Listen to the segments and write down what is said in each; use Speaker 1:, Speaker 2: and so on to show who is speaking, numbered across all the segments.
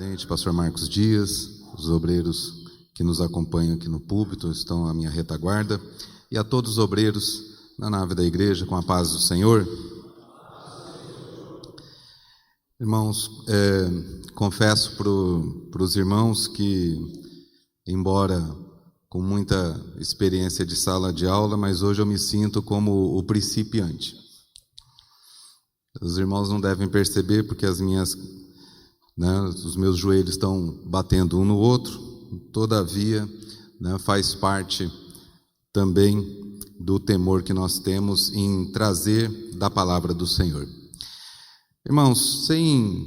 Speaker 1: presidente, pastor Marcos Dias, os obreiros que nos acompanham aqui no púlpito estão à minha retaguarda, e a todos os obreiros na nave da igreja, com a paz do Senhor. Irmãos, confesso para os irmãos que, embora com muita experiência de sala de aula, mas hoje eu me sinto como o principiante. Os irmãos não devem perceber porque os meus joelhos estão batendo um no outro, todavia, faz parte também do temor que nós temos em trazer da palavra do Senhor. Irmãos, sem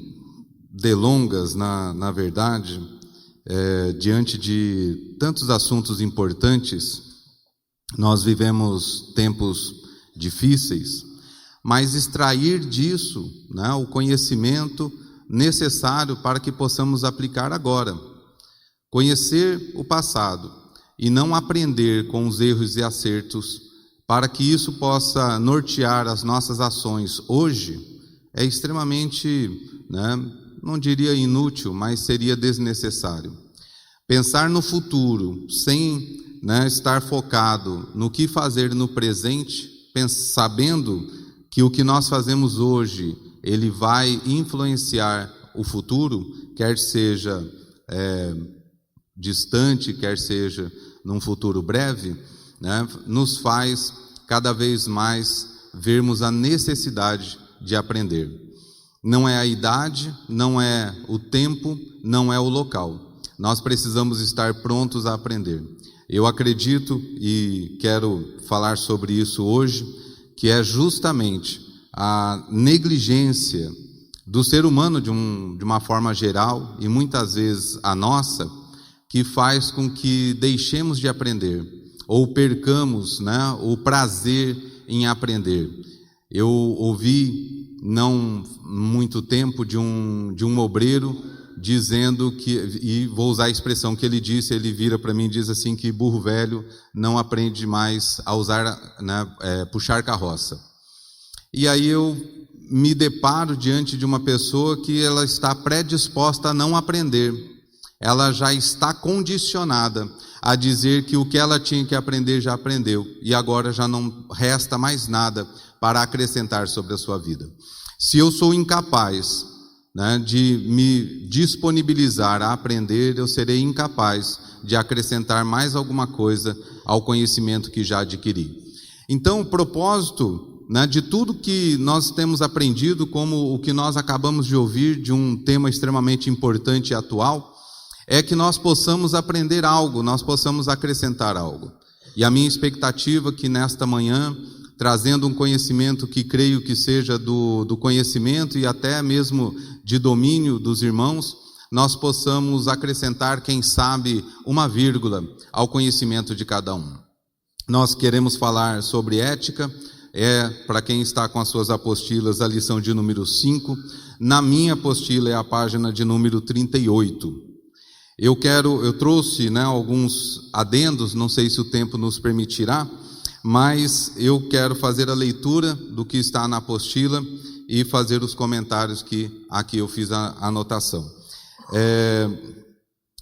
Speaker 1: delongas, na verdade, diante de tantos assuntos importantes, nós vivemos tempos difíceis, mas extrair disso, o conhecimento necessário para que possamos aplicar agora. Conhecer o passado e não aprender com os erros e acertos, para que isso possa nortear as nossas ações hoje, é extremamente, não diria inútil, mas seria desnecessário. Pensar no futuro sem estar focado no que fazer no presente, sabendo que o que nós fazemos hoje, ele vai influenciar o futuro, quer seja distante, quer seja num futuro breve, nos faz cada vez mais vermos a necessidade de aprender. Não é a idade, não é o tempo, não é o local. Nós precisamos estar prontos a aprender. Eu acredito e quero falar sobre isso hoje, que é justamente a negligência do ser humano de uma forma geral, e muitas vezes a nossa, que faz com que deixemos de aprender, ou percamos o prazer em aprender. Eu ouvi, não muito tempo, de um obreiro dizendo que, e vou usar a expressão que ele disse, ele vira para mim e diz assim, que burro velho não aprende mais a usar, puxar carroça. E aí eu me deparo diante de uma pessoa que ela está predisposta a não aprender. Ela já está condicionada a dizer que o que ela tinha que aprender já aprendeu, e agora já não resta mais nada para acrescentar sobre a sua vida. Se eu sou incapaz de me disponibilizar a aprender, eu serei incapaz de acrescentar mais alguma coisa ao conhecimento que já adquiri. Então, o propósito de tudo que nós temos aprendido, como o que nós acabamos de ouvir de um tema extremamente importante e atual, é que nós possamos aprender algo, nós possamos acrescentar algo. E a minha expectativa é que nesta manhã, trazendo um conhecimento que creio que seja do conhecimento e até mesmo de domínio dos irmãos, nós possamos acrescentar, quem sabe, uma vírgula ao conhecimento de cada um. Nós queremos falar sobre ética, para quem está com as suas apostilas, a lição de número 5, na minha apostila é a página de número 38. Eu trouxe alguns adendos, não sei se o tempo nos permitirá, mas eu quero fazer a leitura do que está na apostila e fazer os comentários que aqui eu fiz a anotação.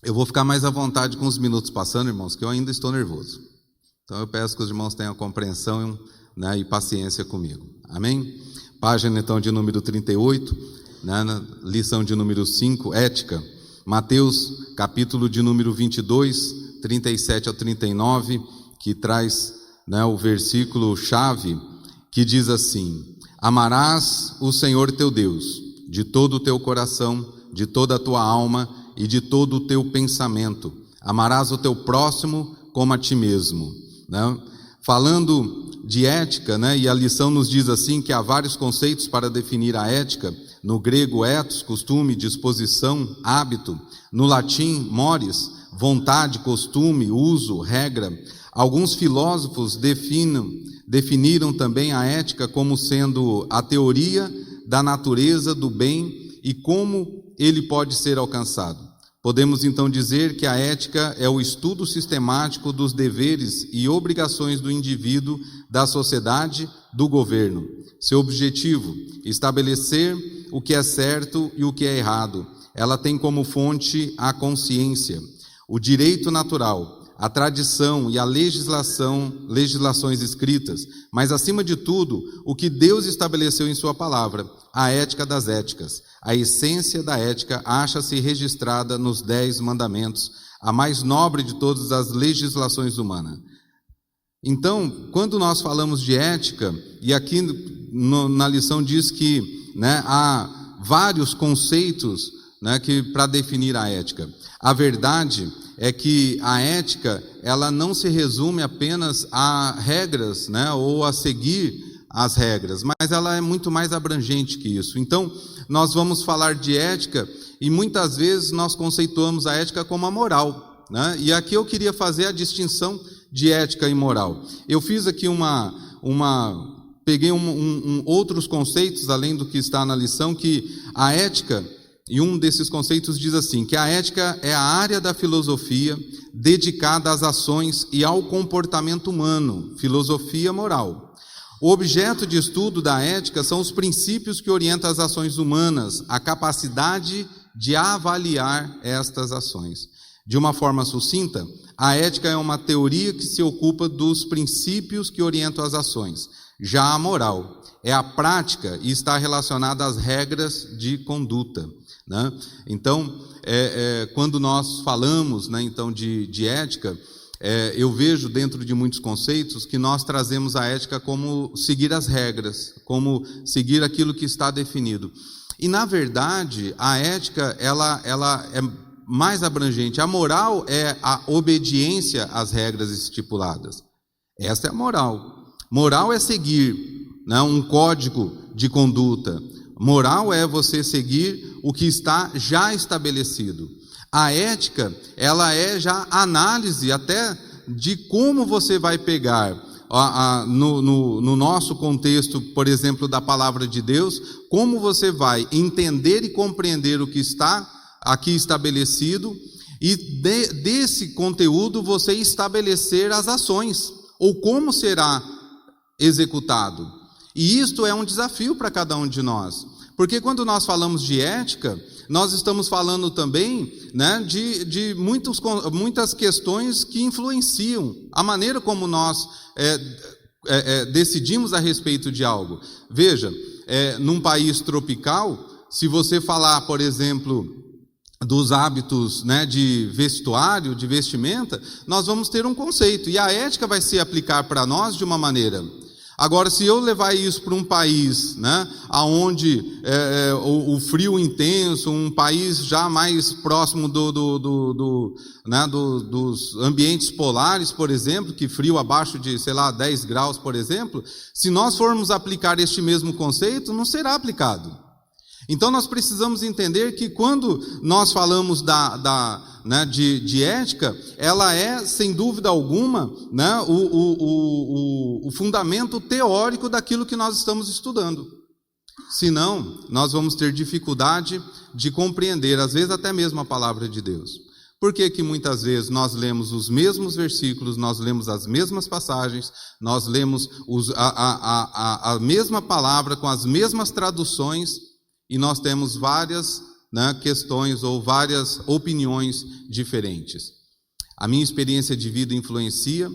Speaker 1: Eu vou ficar mais à vontade com os minutos passando, irmãos, que eu ainda estou nervoso. Então eu peço que os irmãos tenham compreensão e paciência comigo. Amém? Página então de número 38, na lição de número 5, ética. Mateus, capítulo de número 22, 37 ao 39, que traz o versículo chave, que diz assim: amarás o Senhor teu Deus de todo o teu coração, de toda a tua alma e de todo o teu pensamento. Amarás o teu próximo como a ti mesmo. Falando de ética, e a lição nos diz assim, que há vários conceitos para definir a ética. No grego, ethos, costume, disposição, hábito. No latim, mores, vontade, costume, uso, regra. Alguns filósofos definiram também a ética como sendo a teoria da natureza do bem e como ele pode ser alcançado. Podemos então dizer que a ética é o estudo sistemático dos deveres e obrigações do indivíduo, da sociedade, do governo. Seu objetivo: estabelecer o que é certo e o que é errado, ela tem como fonte a consciência, o direito natural, a tradição e a legislações escritas, mas, acima de tudo, o que Deus estabeleceu em sua palavra, a ética das éticas. A essência da ética acha-se registrada nos 10 mandamentos, a mais nobre de todas as legislações humanas. Então, quando nós falamos de ética, e aqui na lição diz que, né, há vários conceitos, né, para definir a ética. A verdade é que a ética, ela não se resume apenas a regras, né, ou a seguir as regras, mas ela é muito mais abrangente que isso. Então, nós vamos falar de ética e muitas vezes nós conceituamos a ética como a moral, né? E aqui eu queria fazer a distinção de ética e moral. Eu fiz aqui peguei outros conceitos, além do que está na lição, que a ética, e um desses conceitos diz assim, que a ética é a área da filosofia dedicada às ações e ao comportamento humano, filosofia moral. O objeto de estudo da ética são os princípios que orientam as ações humanas, a capacidade de avaliar estas ações. De uma forma sucinta, a ética é uma teoria que se ocupa dos princípios que orientam as ações. Já a moral é a prática e está relacionada às regras de conduta, né? Então, quando nós falamos, né, então, de ética, eu vejo dentro de muitos conceitos que nós trazemos a ética como seguir as regras, como seguir aquilo que está definido. E, na verdade, a ética ela é mais abrangente. A moral é a obediência às regras estipuladas. Essa é a moral. Moral é seguir, né, um código de conduta. Moral é você seguir o que está já estabelecido. A ética, ela é já análise até de como você vai pegar, no nosso contexto, por exemplo, da palavra de Deus, como você vai entender e compreender o que está aqui estabelecido e desse conteúdo você estabelecer as ações, ou como será executado. E isto é um desafio para cada um de nós, porque quando nós falamos de ética, nós estamos falando também, né, de muitas questões que influenciam a maneira como nós decidimos a respeito de algo. Veja, num país tropical, se você falar, por exemplo, dos hábitos, né, de vestuário, de vestimenta, nós vamos ter um conceito, e a ética vai se aplicar para nós de uma maneira. Agora, se eu levar isso para um país, né, onde o frio intenso, um país já mais próximo dos ambientes polares, por exemplo, que frio abaixo de, 10 graus, por exemplo, se nós formos aplicar este mesmo conceito, não será aplicado. Então, nós precisamos entender que quando nós falamos de ética, ela é, sem dúvida alguma, né, o fundamento teórico daquilo que nós estamos estudando. Senão, nós vamos ter dificuldade de compreender, às vezes até mesmo a palavra de Deus. Por que que muitas vezes nós lemos os mesmos versículos, nós lemos as mesmas passagens, nós lemos a mesma palavra com as mesmas traduções, e nós temos várias, né, questões ou várias opiniões diferentes? A minha experiência de vida influencia,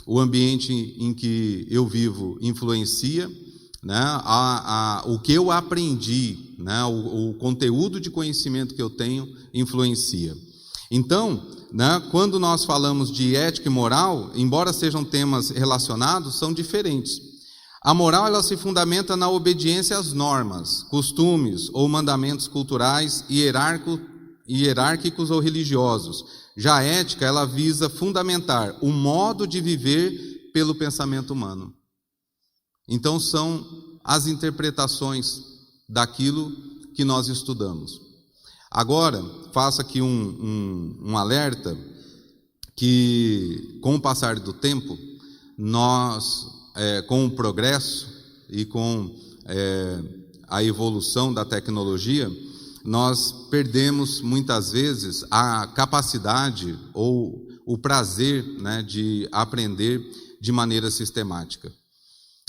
Speaker 1: o ambiente em que eu vivo influencia, né, o que eu aprendi, né, o conteúdo de conhecimento que eu tenho influencia. Então, né, quando nós falamos de ética e moral, embora sejam temas relacionados, são diferentes. A moral, ela se fundamenta na obediência às normas, costumes ou mandamentos culturais, hierárquicos ou religiosos. Já a ética, ela visa fundamentar o modo de viver pelo pensamento humano. Então, são as interpretações daquilo que nós estudamos. Agora, faço aqui um alerta, que com o passar do tempo, nós, com o progresso e com a evolução da tecnologia, nós perdemos muitas vezes a capacidade ou o prazer, né, de aprender de maneira sistemática.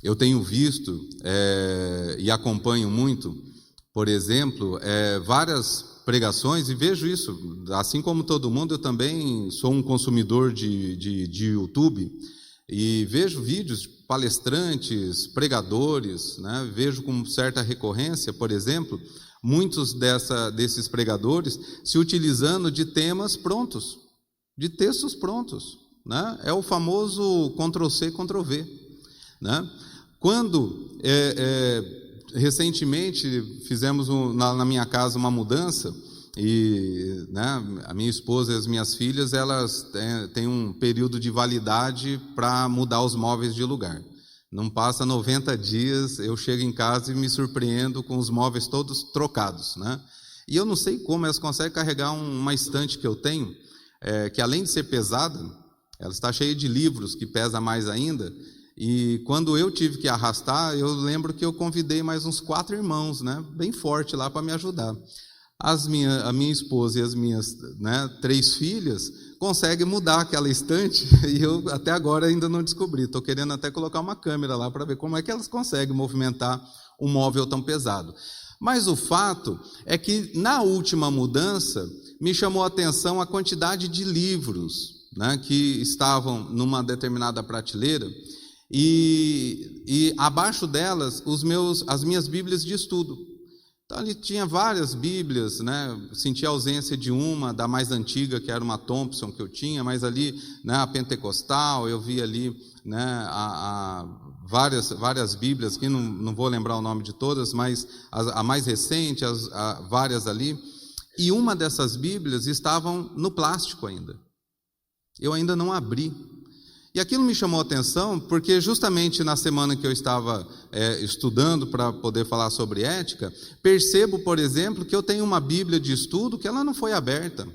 Speaker 1: Eu tenho visto e acompanho muito, por exemplo, várias pregações, e vejo isso, assim como todo mundo, eu também sou um consumidor de YouTube, e vejo vídeos de palestrantes, pregadores, né? Vejo com certa recorrência, por exemplo, muitos desses pregadores se utilizando de temas prontos, de textos prontos, né? É o famoso Ctrl+C, Ctrl+V, né? Quando recentemente fizemos na minha casa uma mudança, e, né, a minha esposa e as minhas filhas, elas têm um período de validade para mudar os móveis de lugar. Não passa 90 dias, eu chego em casa e me surpreendo com os móveis todos trocados, né? E eu não sei como elas conseguem carregar uma estante que eu tenho, que além de ser pesada, ela está cheia de livros, que pesa mais ainda. E quando eu tive que arrastar, eu lembro que eu convidei mais uns 4 irmãos, né, bem forte lá para me ajudar. A minha esposa e as minhas, né, 3 filhas conseguem mudar aquela estante, e eu até agora ainda não descobri. Estou querendo até colocar uma câmera lá para ver como é que elas conseguem movimentar um móvel tão pesado. Mas o fato é que na última mudança me chamou a atenção a quantidade de livros, né, que estavam numa determinada prateleira, e abaixo delas as minhas Bíblias de estudo. Então ali tinha várias Bíblias, né? Senti a ausência de uma, da mais antiga, que era uma Thompson que eu tinha, mas ali, né, a pentecostal, eu vi ali, né, várias Bíblias, que não vou lembrar o nome de todas, mas a mais recente, várias ali, e uma dessas Bíblias estavam no plástico ainda. Eu ainda não abri. E aquilo me chamou a atenção, porque justamente na semana que eu estava estudando para poder falar sobre ética, percebo, por exemplo, que eu tenho uma Bíblia de estudo que ela não foi aberta,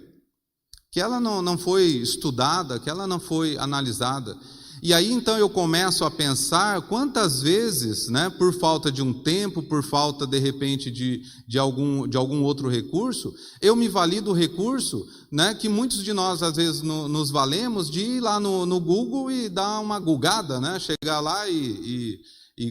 Speaker 1: que ela não foi estudada, que ela não foi analisada. E aí então eu começo a pensar quantas vezes, né, por falta de um tempo, por falta de repente de algum outro recurso, eu me valido do recurso, né, que muitos de nós às vezes nos valemos de ir lá no Google e dar uma googada, né, chegar lá e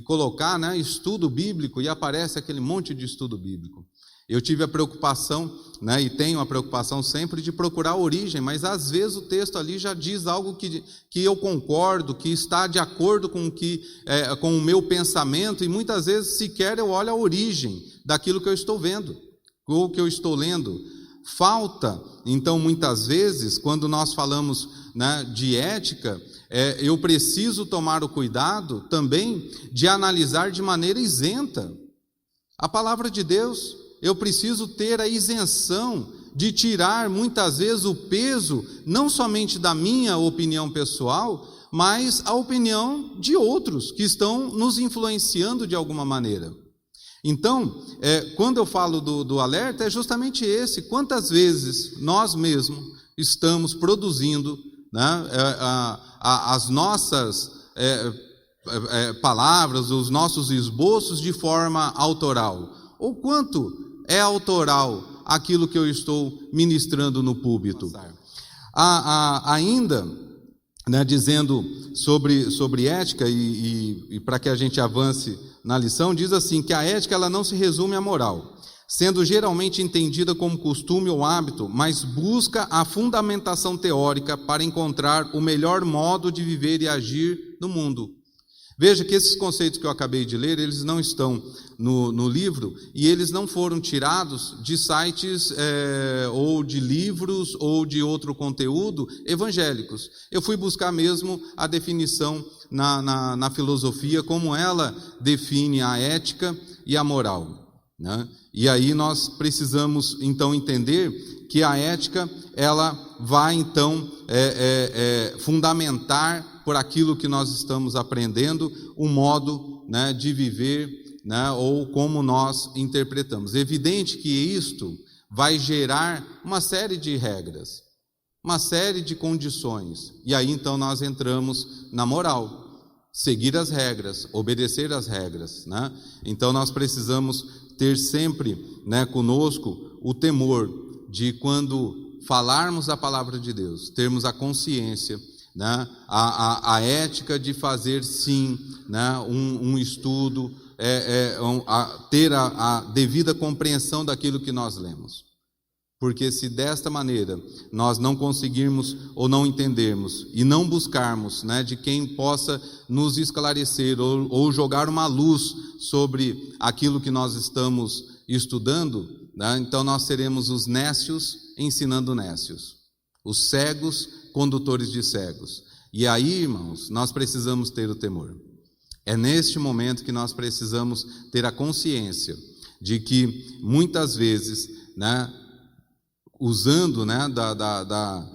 Speaker 1: colocar, né, estudo bíblico, e aparece aquele monte de estudo bíblico. Eu tive a preocupação, né, e tenho a preocupação sempre de procurar a origem, mas às vezes o texto ali já diz algo que eu concordo, que está de acordo com com o meu pensamento, e muitas vezes sequer eu olho a origem daquilo que eu estou vendo, ou que eu estou lendo. Falta, então, muitas vezes, quando nós falamos, né, de ética, eu preciso tomar o cuidado também de analisar de maneira isenta a palavra de Deus. Eu preciso ter a isenção de tirar muitas vezes o peso, não somente da minha opinião pessoal, mas a opinião de outros que estão nos influenciando de alguma maneira. Então, quando eu falo do alerta, é justamente esse: quantas vezes nós mesmos estamos produzindo, né, as nossas palavras, os nossos esboços de forma autoral, ou quanto é autoral aquilo que eu estou ministrando no púlpito. Ainda, né, dizendo sobre ética, e para que a gente avance na lição, diz assim, que a ética ela não se resume à moral, sendo geralmente entendida como costume ou hábito, mas busca a fundamentação teórica para encontrar o melhor modo de viver e agir no mundo. Veja que esses conceitos que eu acabei de ler, eles não estão no livro, e eles não foram tirados de sites ou de livros ou de outro conteúdo evangélicos. Eu fui buscar mesmo a definição na filosofia, como ela define a ética e a moral, né? E aí nós precisamos então entender que a ética ela vai então fundamentar por aquilo que nós estamos aprendendo, o modo, né, de viver, né, ou como nós interpretamos. É evidente que isto vai gerar uma série de regras, uma série de condições, e aí então nós entramos na moral, seguir as regras, obedecer às regras, né? Então nós precisamos ter sempre, né, conosco o temor de, quando falarmos a palavra de Deus, termos a consciência, né, a ética de fazer sim, né, um estudo, ter a devida compreensão daquilo que nós lemos. Porque se desta maneira nós não conseguirmos ou não entendermos e não buscarmos, né, de quem possa nos esclarecer ou jogar uma luz sobre aquilo que nós estamos estudando, né, então nós seremos os nécios ensinando nécios, os cegos condutores de cegos. E aí, irmãos, nós precisamos ter o temor. É neste momento que nós precisamos ter a consciência de que muitas vezes, né, usando, né, da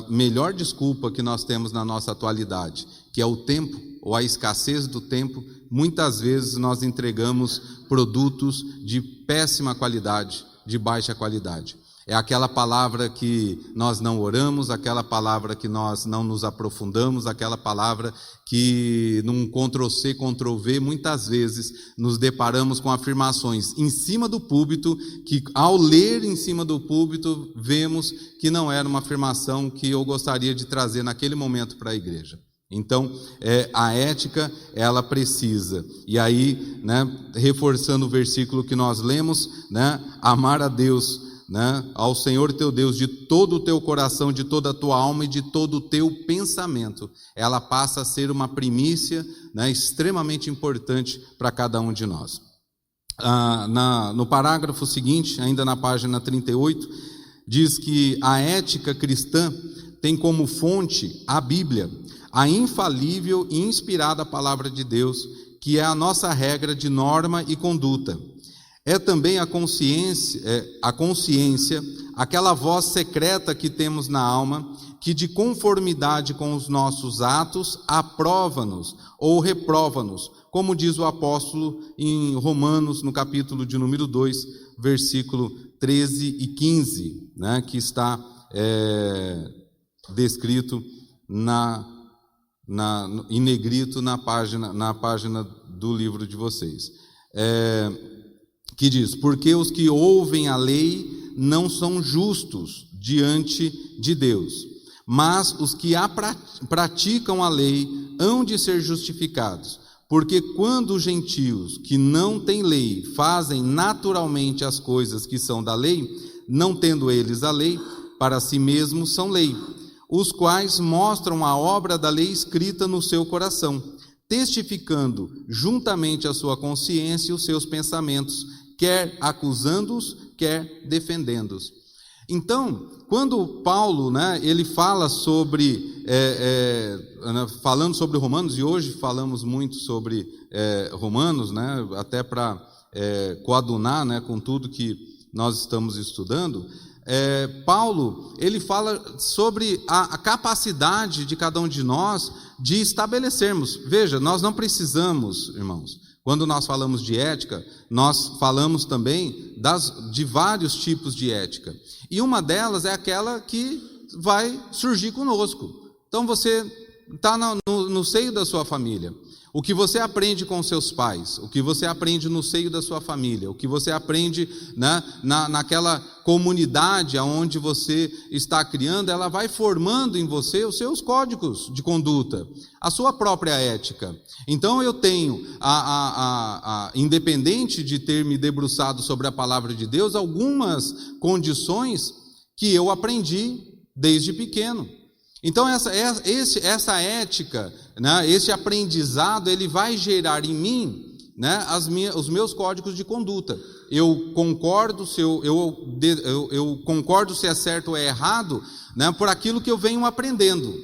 Speaker 1: melhor desculpa que nós temos na nossa atualidade, que é o tempo ou a escassez do tempo, muitas vezes nós entregamos produtos de péssima qualidade, de baixa qualidade. É aquela palavra que nós não oramos, aquela palavra que nós não nos aprofundamos, aquela palavra que num Ctrl+C, Ctrl+V, muitas vezes nos deparamos com afirmações em cima do púlpito, que ao ler em cima do púlpito, vemos que não era uma afirmação que eu gostaria de trazer naquele momento para a igreja. Então, a ética, ela precisa, e aí, né, reforçando o versículo que nós lemos, né, amar a Deus, né, ao Senhor teu Deus de todo o teu coração, de toda a tua alma e de todo o teu pensamento, ela passa a ser uma primícia, né, extremamente importante para cada um de nós. No parágrafo seguinte, ainda na página 38, diz que a ética cristã tem como fonte a Bíblia, a infalível e inspirada palavra de Deus, que é a nossa regra de norma e conduta. É também a consciência, aquela voz secreta que temos na alma, que de conformidade com os nossos atos, aprova-nos ou reprova-nos, como diz o apóstolo em Romanos, no capítulo de número 2, versículo 13 e 15, né, que está descrito em negrito na página do livro de vocês. Que diz: porque os que ouvem a lei não são justos diante de Deus, mas os que praticam a lei hão de ser justificados. Porque quando os gentios que não têm lei fazem naturalmente as coisas que são da lei, não tendo eles a lei, para si mesmos são lei, os quais mostram a obra da lei escrita no seu coração, testificando juntamente a sua consciência e os seus pensamentos, quer acusando-os, quer defendendo-os. Então, quando Paulo, né, ele fala sobre, falando sobre Romanos, e hoje falamos muito sobre Romanos, né, até para coadunar, né, com tudo que nós estamos estudando, Paulo, ele fala sobre a capacidade de cada um de nós de estabelecermos. Veja, nós não precisamos, irmãos, quando nós falamos de ética, nós falamos também de vários tipos de ética. E uma delas é aquela que vai surgir conosco. Então você está no seio da sua família. O que você aprende com seus pais, o que você aprende no seio da sua família, o que você aprende, né, naquela comunidade onde você está criando, ela vai formando em você os seus códigos de conduta, a sua própria ética. Então eu tenho, independente de ter me debruçado sobre a palavra de Deus, algumas condições que eu aprendi desde pequeno. Então essa ética, né, esse aprendizado, ele vai gerar em mim, né, os meus códigos de conduta. Eu concordo se é certo ou é errado, né, por aquilo que eu venho aprendendo.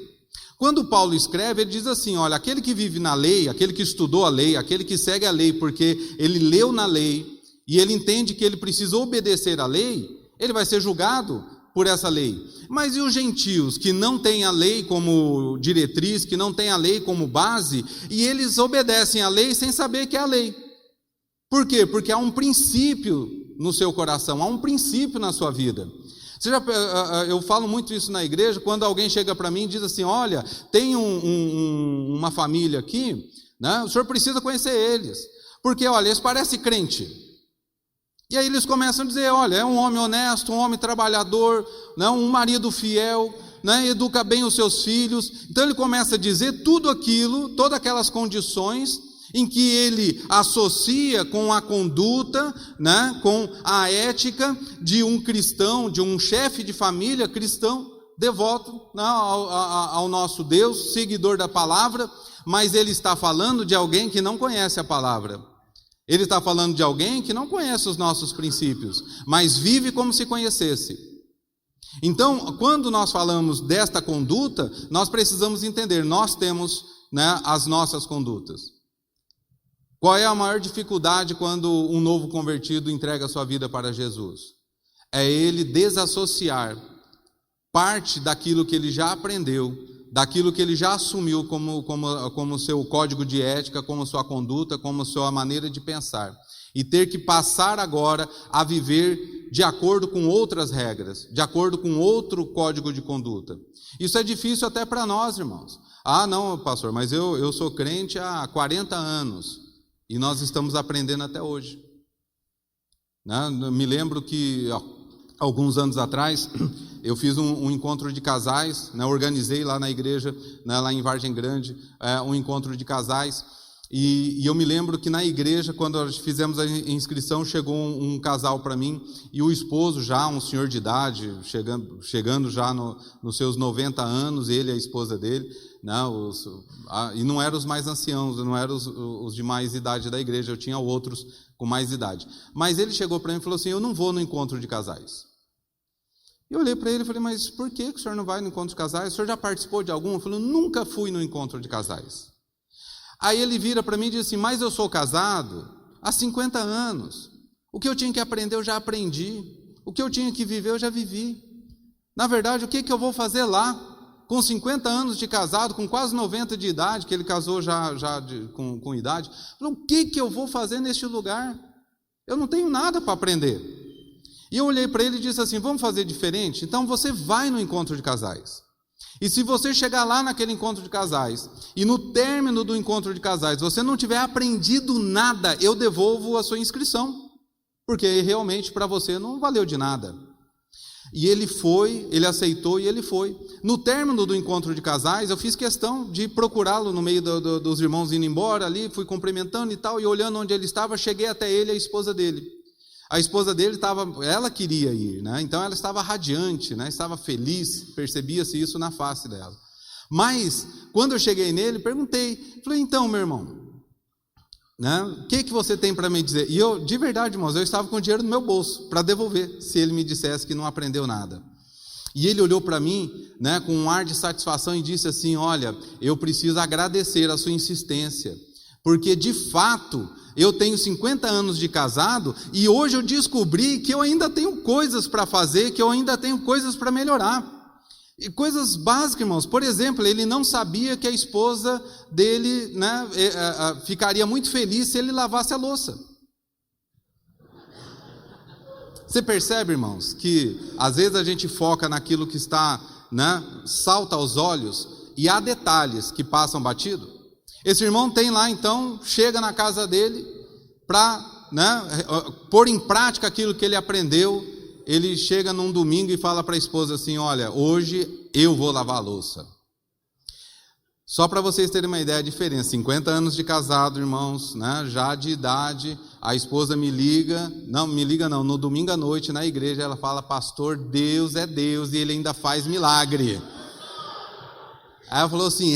Speaker 1: Quando Paulo escreve, ele diz assim: olha, aquele que vive na lei, aquele que estudou a lei, aquele que segue a lei porque ele leu na lei e ele entende que ele precisa obedecer à lei, ele vai ser julgado por essa lei. Mas e os gentios que não têm a lei como diretriz, que não têm a lei como base, e eles obedecem à lei sem saber que é a lei? Por quê? Porque há um princípio no seu coração, há um princípio na sua vida. Eu falo muito isso na igreja, quando alguém chega para mim e diz assim: olha, tem uma família aqui, né, o senhor precisa conhecer eles, porque olha, eles parecem crente. E aí eles começam a dizer: olha, é um homem honesto, um homem trabalhador, né, um marido fiel, né, educa bem os seus filhos. Então ele começa a dizer tudo aquilo, todas aquelas condições, em que ele associa com a conduta, né, com a ética de um cristão, de um chefe de família cristão, devoto, né, ao nosso Deus, seguidor da palavra, mas ele está falando de alguém que não conhece a palavra. Ele está falando de alguém que não conhece os nossos princípios, mas vive como se conhecesse. Então, quando nós falamos desta conduta, nós precisamos entender, nós temos, né, as nossas condutas. Qual é a maior dificuldade quando um novo convertido entrega a sua vida para Jesus? É ele desassociar parte daquilo que ele já aprendeu, daquilo que ele já assumiu como seu código de ética, como sua conduta, como sua maneira de pensar, e ter que passar agora a viver de acordo com outras regras, de acordo com outro código de conduta. Isso é difícil até para nós, irmãos. Ah, não, pastor, mas eu sou crente há 40 anos. E nós estamos aprendendo até hoje. Né? Me lembro que alguns anos atrás eu fiz um encontro de casais, né? Organizei lá na igreja, né? Lá em Vargem Grande, um encontro de casais. E eu me lembro que na igreja, quando nós fizemos a inscrição, chegou um casal para mim, e o esposo já, um senhor de idade, chegando já nos seus 90 anos, ele e a esposa dele, né, e não eram os mais anciãos, não eram os de mais idade da igreja, eu tinha outros com mais idade. Mas ele chegou para mim e falou assim, eu não vou no encontro de casais. Eu olhei para ele e falei, mas por que o senhor não vai no encontro de casais? O senhor já participou de algum? Eu falei, nunca fui no encontro de casais. Aí ele vira para mim e diz assim, mas eu sou casado há 50 anos. O que eu tinha que aprender, eu já aprendi. O que eu tinha que viver, eu já vivi. Na verdade, o que eu vou fazer lá? Com 50 anos de casado, com quase 90 de idade, que ele casou com idade. O que eu vou fazer neste lugar? Eu não tenho nada para aprender. E eu olhei para ele e disse assim, vamos fazer diferente? Então você vai no encontro de casais. E se você chegar lá naquele encontro de casais, e no término do encontro de casais, você não tiver aprendido nada, eu devolvo a sua inscrição, porque realmente para você não valeu de nada. E ele foi, ele aceitou e ele foi. No término do encontro de casais, eu fiz questão de procurá-lo no meio dos irmãos indo embora ali, fui cumprimentando e tal, e olhando onde ele estava, cheguei até ele e a esposa dele. A esposa dele ela queria ir, né? Então ela estava radiante, né? Estava feliz, percebia-se isso na face dela. Mas, quando eu cheguei nele, perguntei, falei, então, meu irmão, né? O que você tem para me dizer? E eu, de verdade, irmãos, eu estava com o dinheiro no meu bolso para devolver, se ele me dissesse que não aprendeu nada. E ele olhou para mim, né, com um ar de satisfação e disse assim, olha, eu preciso agradecer a sua insistência, porque de fato eu tenho 50 anos de casado e hoje eu descobri que eu ainda tenho coisas para fazer, que eu ainda tenho coisas para melhorar. E coisas básicas, irmãos. Por exemplo, ele não sabia que a esposa dele, né, ficaria muito feliz se ele lavasse a louça. Você percebe, irmãos, que às vezes a gente foca naquilo que está, né, salta aos olhos, e há detalhes que passam batido? Esse irmão tem lá, então, chega na casa dele para, né, pôr em prática aquilo que ele aprendeu. Ele chega num domingo e fala para a esposa assim, olha, hoje eu vou lavar a louça. Só para vocês terem uma ideia da diferença, 50 anos de casado, irmãos, né, já de idade, a esposa me liga não, no domingo à noite na igreja ela fala, pastor, Deus é Deus e Ele ainda faz milagre. Aí ela falou assim,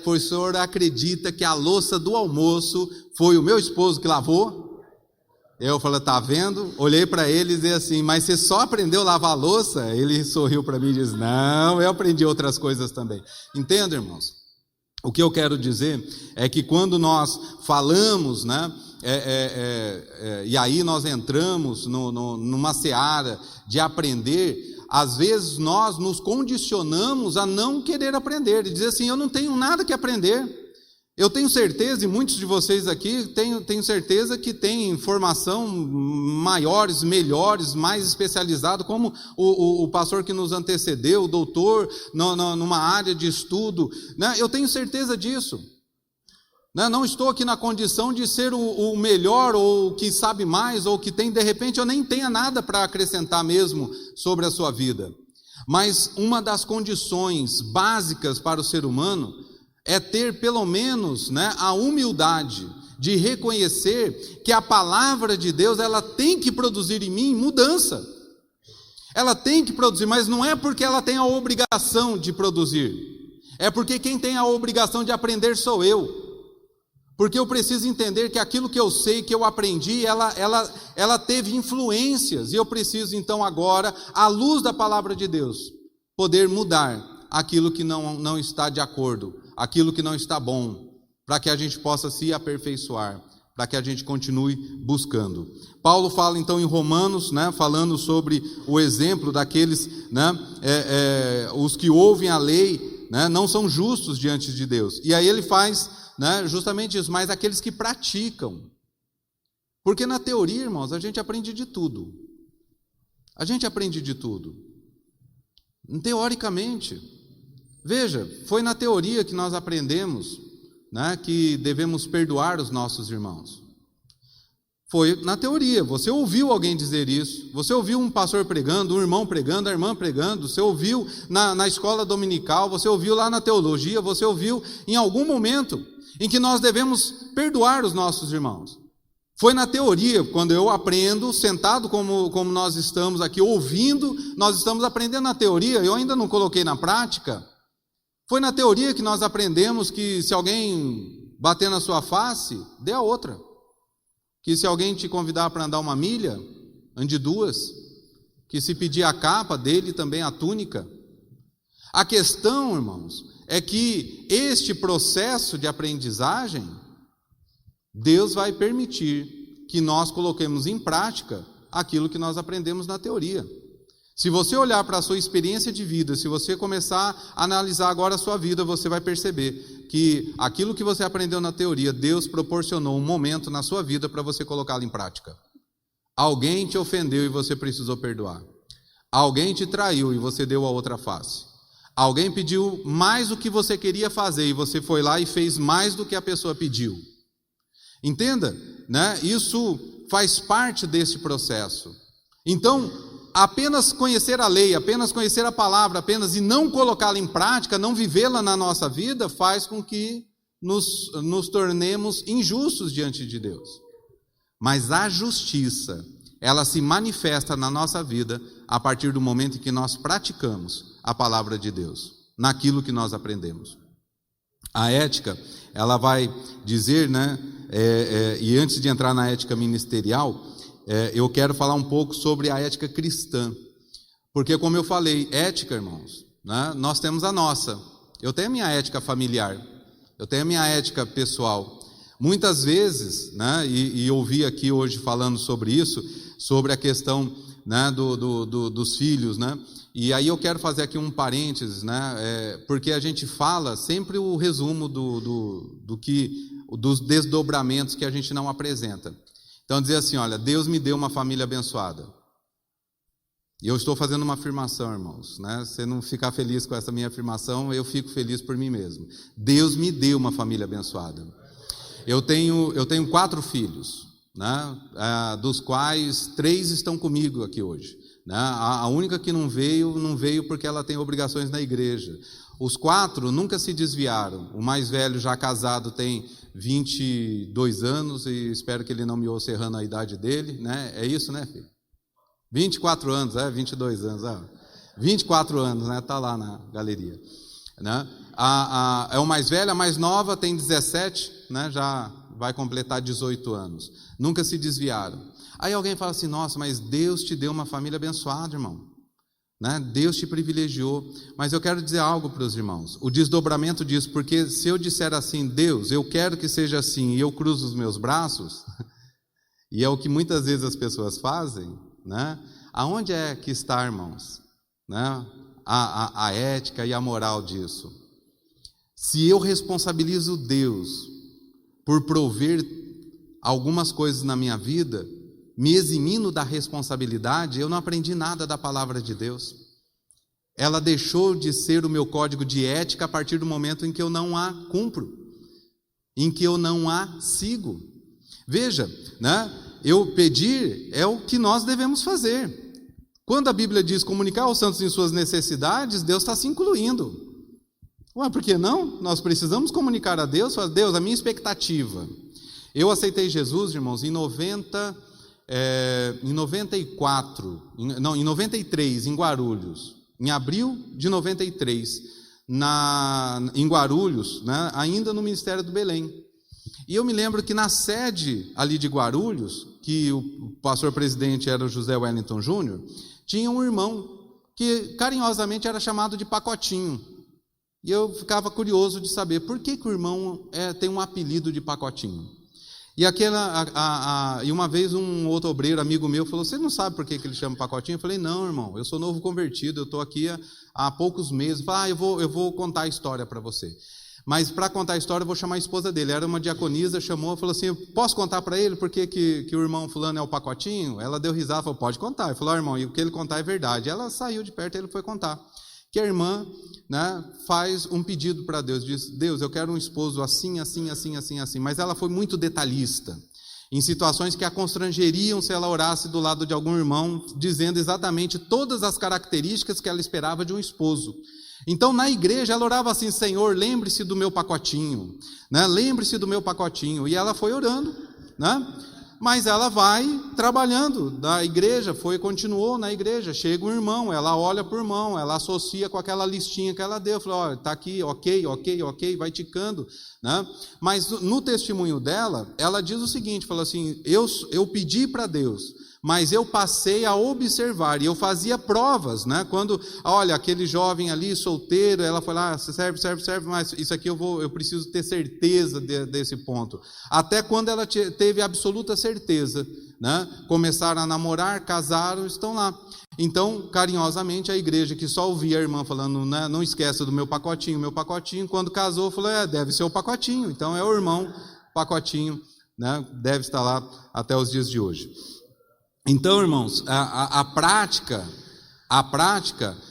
Speaker 1: o senhor acredita que a louça do almoço foi o meu esposo que lavou? Eu falei, tá vendo? Olhei para ele e disse assim, mas você só aprendeu a lavar a louça? Ele sorriu para mim e disse, não, eu aprendi outras coisas também. Entende, irmãos? O que eu quero dizer é que quando nós falamos, né, e aí nós entramos numa seara de aprender, às vezes nós nos condicionamos a não querer aprender, e dizer assim, eu não tenho nada que aprender. Eu tenho certeza, e muitos de vocês aqui tenho certeza que têm formação maiores, melhores, mais especializado, como o pastor que nos antecedeu, o doutor, numa área de estudo, né? Eu tenho certeza disso. Né? Não estou aqui na condição de ser o melhor, ou o que sabe mais, ou que tem, de repente eu nem tenha nada para acrescentar mesmo sobre a sua vida. Mas uma das condições básicas para o ser humano é ter pelo menos, né, a humildade de reconhecer que a palavra de Deus, ela tem que produzir em mim mudança. Ela tem que produzir, mas não é porque ela tem a obrigação de produzir. É porque quem tem a obrigação de aprender sou eu. Porque eu preciso entender que aquilo que eu sei, que eu aprendi, ela teve influências. E eu preciso então agora, à luz da palavra de Deus, poder mudar aquilo que não está de acordo, aquilo que não está bom, para que a gente possa se aperfeiçoar, para que a gente continue buscando. Paulo fala então em Romanos, né, falando sobre o exemplo daqueles, né, os que ouvem a lei, né, não são justos diante de Deus. E aí ele faz, né, justamente isso, mas aqueles que praticam. Porque na teoria, irmãos, a gente aprende de tudo. A gente aprende de tudo. Teoricamente. Veja, foi na teoria que nós aprendemos, né, que devemos perdoar os nossos irmãos. Foi na teoria, você ouviu alguém dizer isso, você ouviu um pastor pregando, um irmão pregando, a irmã pregando, você ouviu na escola dominical, você ouviu lá na teologia, você ouviu em algum momento em que nós devemos perdoar os nossos irmãos. Foi na teoria, quando eu aprendo, sentado como nós estamos aqui ouvindo, nós estamos aprendendo na teoria, eu ainda não coloquei na prática. Foi na teoria que nós aprendemos que se alguém bater na sua face, dê a outra. Que se alguém te convidar para andar 1 milha, ande 2. Que se pedir a capa, dele também a túnica. A questão, irmãos, é que este processo de aprendizagem, Deus vai permitir que nós coloquemos em prática aquilo que nós aprendemos na teoria. Se você olhar para a sua experiência de vida, se você começar a analisar agora a sua vida, você vai perceber que aquilo que você aprendeu na teoria, Deus proporcionou um momento na sua vida para você colocá-lo em prática. Alguém te ofendeu e você precisou perdoar. Alguém te traiu e você deu a outra face. Alguém pediu mais do que você queria fazer e você foi lá e fez mais do que a pessoa pediu. Entenda, né? Isso faz parte desse processo. Então, apenas conhecer a lei, apenas conhecer a palavra, apenas e não colocá-la em prática, não vivê-la na nossa vida, faz com que nos tornemos injustos diante de Deus. Mas a justiça, ela se manifesta na nossa vida a partir do momento em que nós praticamos a palavra de Deus, naquilo que nós aprendemos. A ética, ela vai dizer, né, e antes de entrar na ética ministerial, eu quero falar um pouco sobre a ética cristã, porque como eu falei, ética, irmãos, né, nós temos a nossa. Eu tenho a minha ética familiar, eu tenho a minha ética pessoal. Muitas vezes, né, e ouvi aqui hoje falando sobre isso, sobre a questão, né, dos filhos, né, e aí eu quero fazer aqui um parênteses, né, porque a gente fala sempre o resumo dos desdobramentos que a gente não apresenta. Então dizer assim, olha, Deus me deu uma família abençoada. E eu estou fazendo uma afirmação, irmãos, né? Se você não ficar feliz com essa minha afirmação, eu fico feliz por mim mesmo. Deus me deu uma família abençoada. Eu tenho 4 filhos, né? Dos quais 3 estão comigo aqui hoje, né? A única que não veio porque ela tem obrigações na igreja. Os 4 nunca se desviaram. O mais velho, já casado, tem 22 anos e espero que ele não me ouça errando a idade dele, né? É isso, né, filho? 24 anos, 22 anos, 24 anos, né? Está lá na galeria, né? É o mais velho, a mais nova tem 17, né? Já vai completar 18 anos. Nunca se desviaram. Aí alguém fala assim, nossa, mas Deus te deu uma família abençoada, irmão. Né? Deus te privilegiou. Mas eu quero dizer algo para os irmãos. O desdobramento disso, porque se eu disser assim, Deus, eu quero que seja assim, e eu cruzo os meus braços, e é o que muitas vezes as pessoas fazem, né? Aonde é que está, irmãos, né? A ética e a moral disso? Se eu responsabilizo Deus por prover algumas coisas na minha vida, me eximindo da responsabilidade, eu não aprendi nada da palavra de Deus. Ela deixou de ser o meu código de ética a partir do momento em que eu não a cumpro, em que eu não a sigo. Veja, né? Eu pedir é o que nós devemos fazer. Quando a Bíblia diz comunicar aos santos em suas necessidades, Deus está se incluindo. Ué, por que não? Nós precisamos comunicar a Deus, falar, Deus, a minha expectativa. Eu aceitei Jesus, irmãos, em 93, em Guarulhos, em abril de 93, em Guarulhos, né, ainda no Ministério do Belém. E eu me lembro que na sede ali de Guarulhos, que o pastor presidente era o José Wellington Júnior, tinha um irmão que carinhosamente era chamado de Pacotinho. E eu ficava curioso de saber por que o irmão tem um apelido de Pacotinho. E uma vez um outro obreiro, amigo meu, falou, você não sabe por que ele chama Pacotinho? Eu falei, não, irmão, eu sou novo convertido, eu estou aqui há poucos meses. Falei, eu vou contar a história para você. Mas para contar a história eu vou chamar a esposa dele. Era uma diaconisa, chamou, falou assim, posso contar para ele por que o irmão fulano é o Pacotinho? Ela deu risada, falou, pode contar. Ele falou, irmão, e o que ele contar é verdade. Ela saiu de perto e ele foi contar. Que a irmã, né, faz um pedido para Deus, diz, Deus, eu quero um esposo assim, assim, assim, assim, assim. Mas ela foi muito detalhista, em situações que a constrangeriam se ela orasse do lado de algum irmão, dizendo exatamente todas as características que ela esperava de um esposo. Então, na igreja, ela orava assim, Senhor, lembre-se do meu pacotinho, né? Lembre-se do meu pacotinho. E ela foi orando, né? Mas ela vai trabalhando da igreja, continuou na igreja, chega um irmão, ela olha para o irmão, ela associa com aquela listinha que ela deu, falou, olha, está aqui, ok, vai ticando, né? Mas no testemunho dela, ela diz o seguinte, falou assim, eu pedi para Deus, mas eu passei a observar, e eu fazia provas, né? Quando, olha, aquele jovem ali, solteiro, ela foi lá, serve, mas isso aqui eu preciso ter certeza desse ponto. Até quando ela teve absoluta certeza, né? Começaram a namorar, casaram, estão lá. Então, carinhosamente, a igreja que só ouvia a irmã falando, né, não esqueça do meu pacotinho, quando casou, falou, deve ser o pacotinho, então é o irmão pacotinho, né? Deve estar lá até os dias de hoje. Então, irmãos, a prática,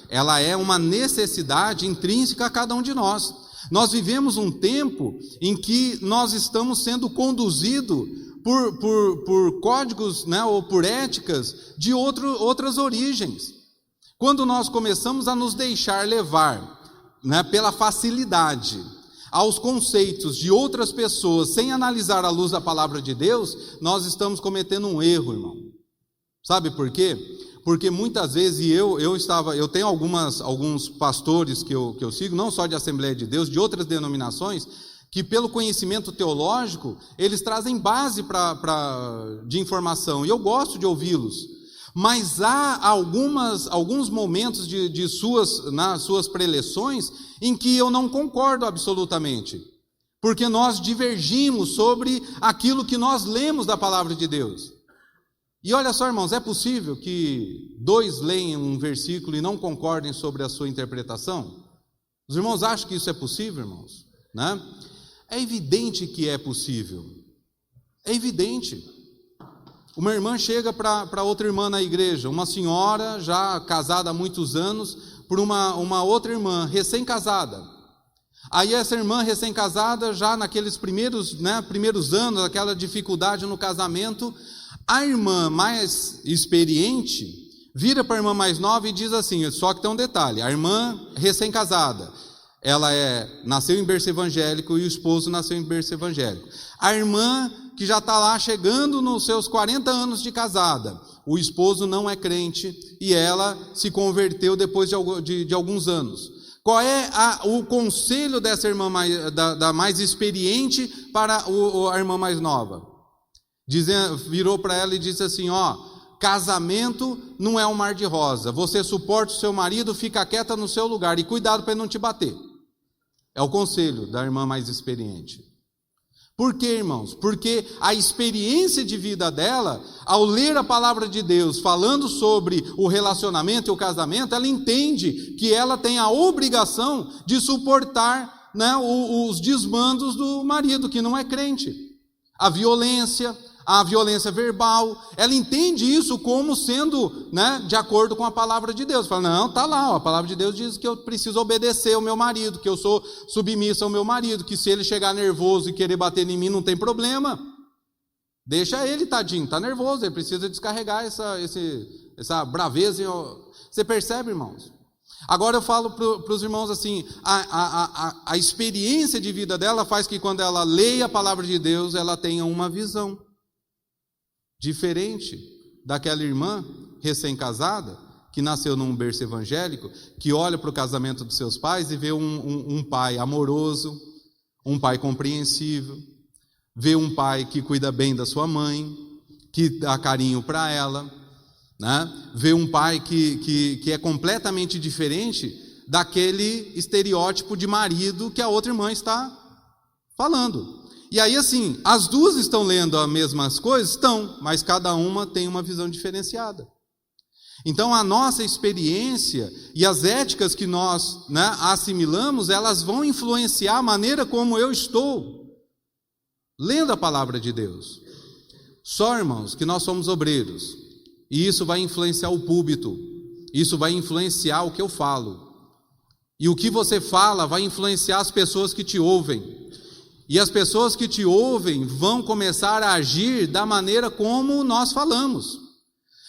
Speaker 1: ela é uma necessidade intrínseca a cada um de nós. Nós vivemos um tempo em que nós estamos sendo conduzidos por códigos, né, ou por éticas de outras origens. Quando nós começamos a nos deixar levar, né, pela facilidade aos conceitos de outras pessoas, sem analisar à luz da palavra de Deus, nós estamos cometendo um erro, irmão. Sabe por quê? Porque muitas vezes, eu tenho alguns pastores que eu sigo, não só de Assembleia de Deus, de outras denominações, que pelo conhecimento teológico, eles trazem base de informação, e eu gosto de ouvi-los. Mas há alguns momentos nas suas preleções em que eu não concordo absolutamente, porque nós divergimos sobre aquilo que nós lemos da palavra de Deus. E olha só, irmãos, é possível que dois leem um versículo e não concordem sobre a sua interpretação? Os irmãos acham que isso é possível, irmãos? Né? É evidente que é possível. É evidente. Uma irmã chega para outra irmã na igreja, uma senhora já casada há muitos anos, por uma outra irmã recém-casada. Aí essa irmã recém-casada, já naqueles primeiros anos, aquela dificuldade no casamento, a irmã mais experiente vira para a irmã mais nova e diz assim, só que tem um detalhe, a irmã recém-casada, ela nasceu em berço evangélico e o esposo nasceu em berço evangélico. A irmã que já está lá chegando nos seus 40 anos de casada, o esposo não é crente e ela se converteu depois de alguns anos. Qual é o conselho dessa irmã da mais experiente para a irmã mais nova? Virou para ela e disse assim, casamento não é um mar de rosa, você suporta o seu marido, fica quieta no seu lugar e cuidado para ele não te bater. É o conselho da irmã mais experiente. Por quê, irmãos? Porque a experiência de vida dela, ao ler a palavra de Deus, falando sobre o relacionamento e o casamento, ela entende que ela tem a obrigação de suportar, né, os desmandos do marido, que não é crente. A violência verbal, ela entende isso como sendo, né, de acordo com a palavra de Deus. Fala, não, está lá, a palavra de Deus diz que eu preciso obedecer ao meu marido, que eu sou submissa ao meu marido, que se ele chegar nervoso e querer bater em mim, não tem problema. Deixa ele, tadinho, está nervoso, ele precisa descarregar essa braveza. Você percebe, irmãos? Agora eu falo para os irmãos assim, a experiência de vida dela faz que quando ela leia a palavra de Deus, ela tenha uma visão diferente daquela irmã recém-casada, que nasceu num berço evangélico, que olha para o casamento dos seus pais e vê um pai amoroso, um pai compreensível, vê um pai que cuida bem da sua mãe, que dá carinho para ela, né? Vê um pai que é completamente diferente daquele estereótipo de marido que a outra irmã está falando. E aí assim, as duas estão lendo as mesmas coisas? Estão, mas cada uma tem uma visão diferenciada. Então a nossa experiência e as éticas que nós, né, assimilamos, elas vão influenciar a maneira como eu estou lendo a palavra de Deus. Só, irmãos, que nós somos obreiros, e isso vai influenciar o púlpito, isso vai influenciar o que eu falo, e o que você fala vai influenciar as pessoas que te ouvem, e as pessoas que te ouvem vão começar a agir da maneira como nós falamos.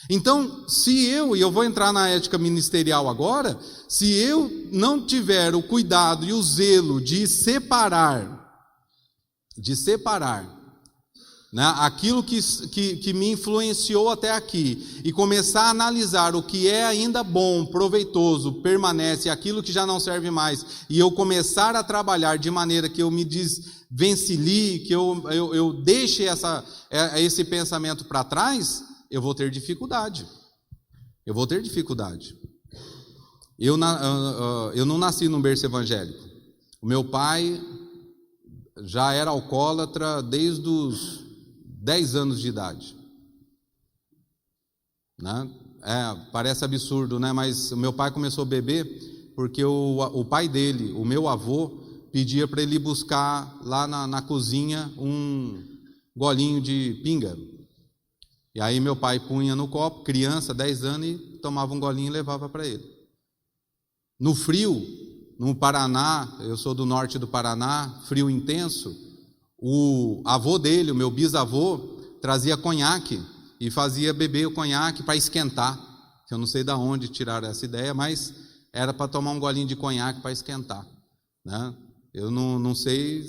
Speaker 1: Então, se eu vou entrar na ética ministerial agora, se eu não tiver o cuidado e o zelo de separar, né, aquilo que me influenciou até aqui, e começar a analisar o que é ainda bom, proveitoso, permanece, aquilo que já não serve mais, e eu começar a trabalhar de maneira que eu me desvencilhe, que eu deixe esse pensamento para trás, eu vou ter dificuldade. Eu não nasci num berço evangélico. O meu pai já era alcoólatra desde os 10 anos de idade. Né? Parece absurdo, né? Mas o meu pai começou a beber porque o pai dele, o meu avô, pedia para ele ir buscar lá na cozinha um golinho de pinga. E aí meu pai punha no copo, criança, 10 anos, e tomava um golinho e levava para ele. No frio, no Paraná, eu sou do norte do Paraná, frio intenso, o avô dele, o meu bisavô, trazia conhaque e fazia beber o conhaque para esquentar. Eu não sei de onde tiraram essa ideia, mas era para tomar um golinho de conhaque para esquentar, né? Eu não sei,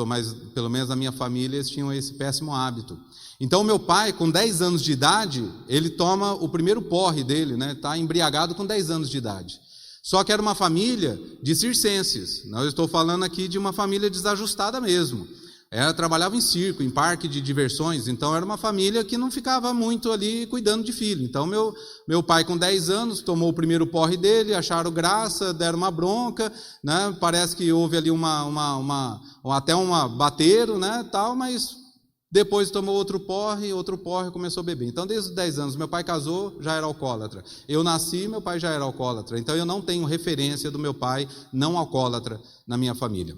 Speaker 1: mas pelo menos na minha família eles tinham esse péssimo hábito. Então meu pai, com 10 anos de idade, ele toma o primeiro porre dele, né? Está embriagado com 10 anos de idade. Só que era uma família de circenses. Eu estou falando aqui de uma família desajustada mesmo. Ela trabalhava em circo, em parque de diversões, então era uma família que não ficava muito ali cuidando de filho. Então meu pai com 10 anos tomou o primeiro porre dele, acharam graça, deram uma bronca, né? Parece que houve ali até bateram, né, tal, mas depois tomou outro porre, começou a beber. Então desde os 10 anos, meu pai casou, já era alcoólatra. Eu nasci, meu pai já era alcoólatra. Então eu não tenho referência do meu pai não alcoólatra na minha família.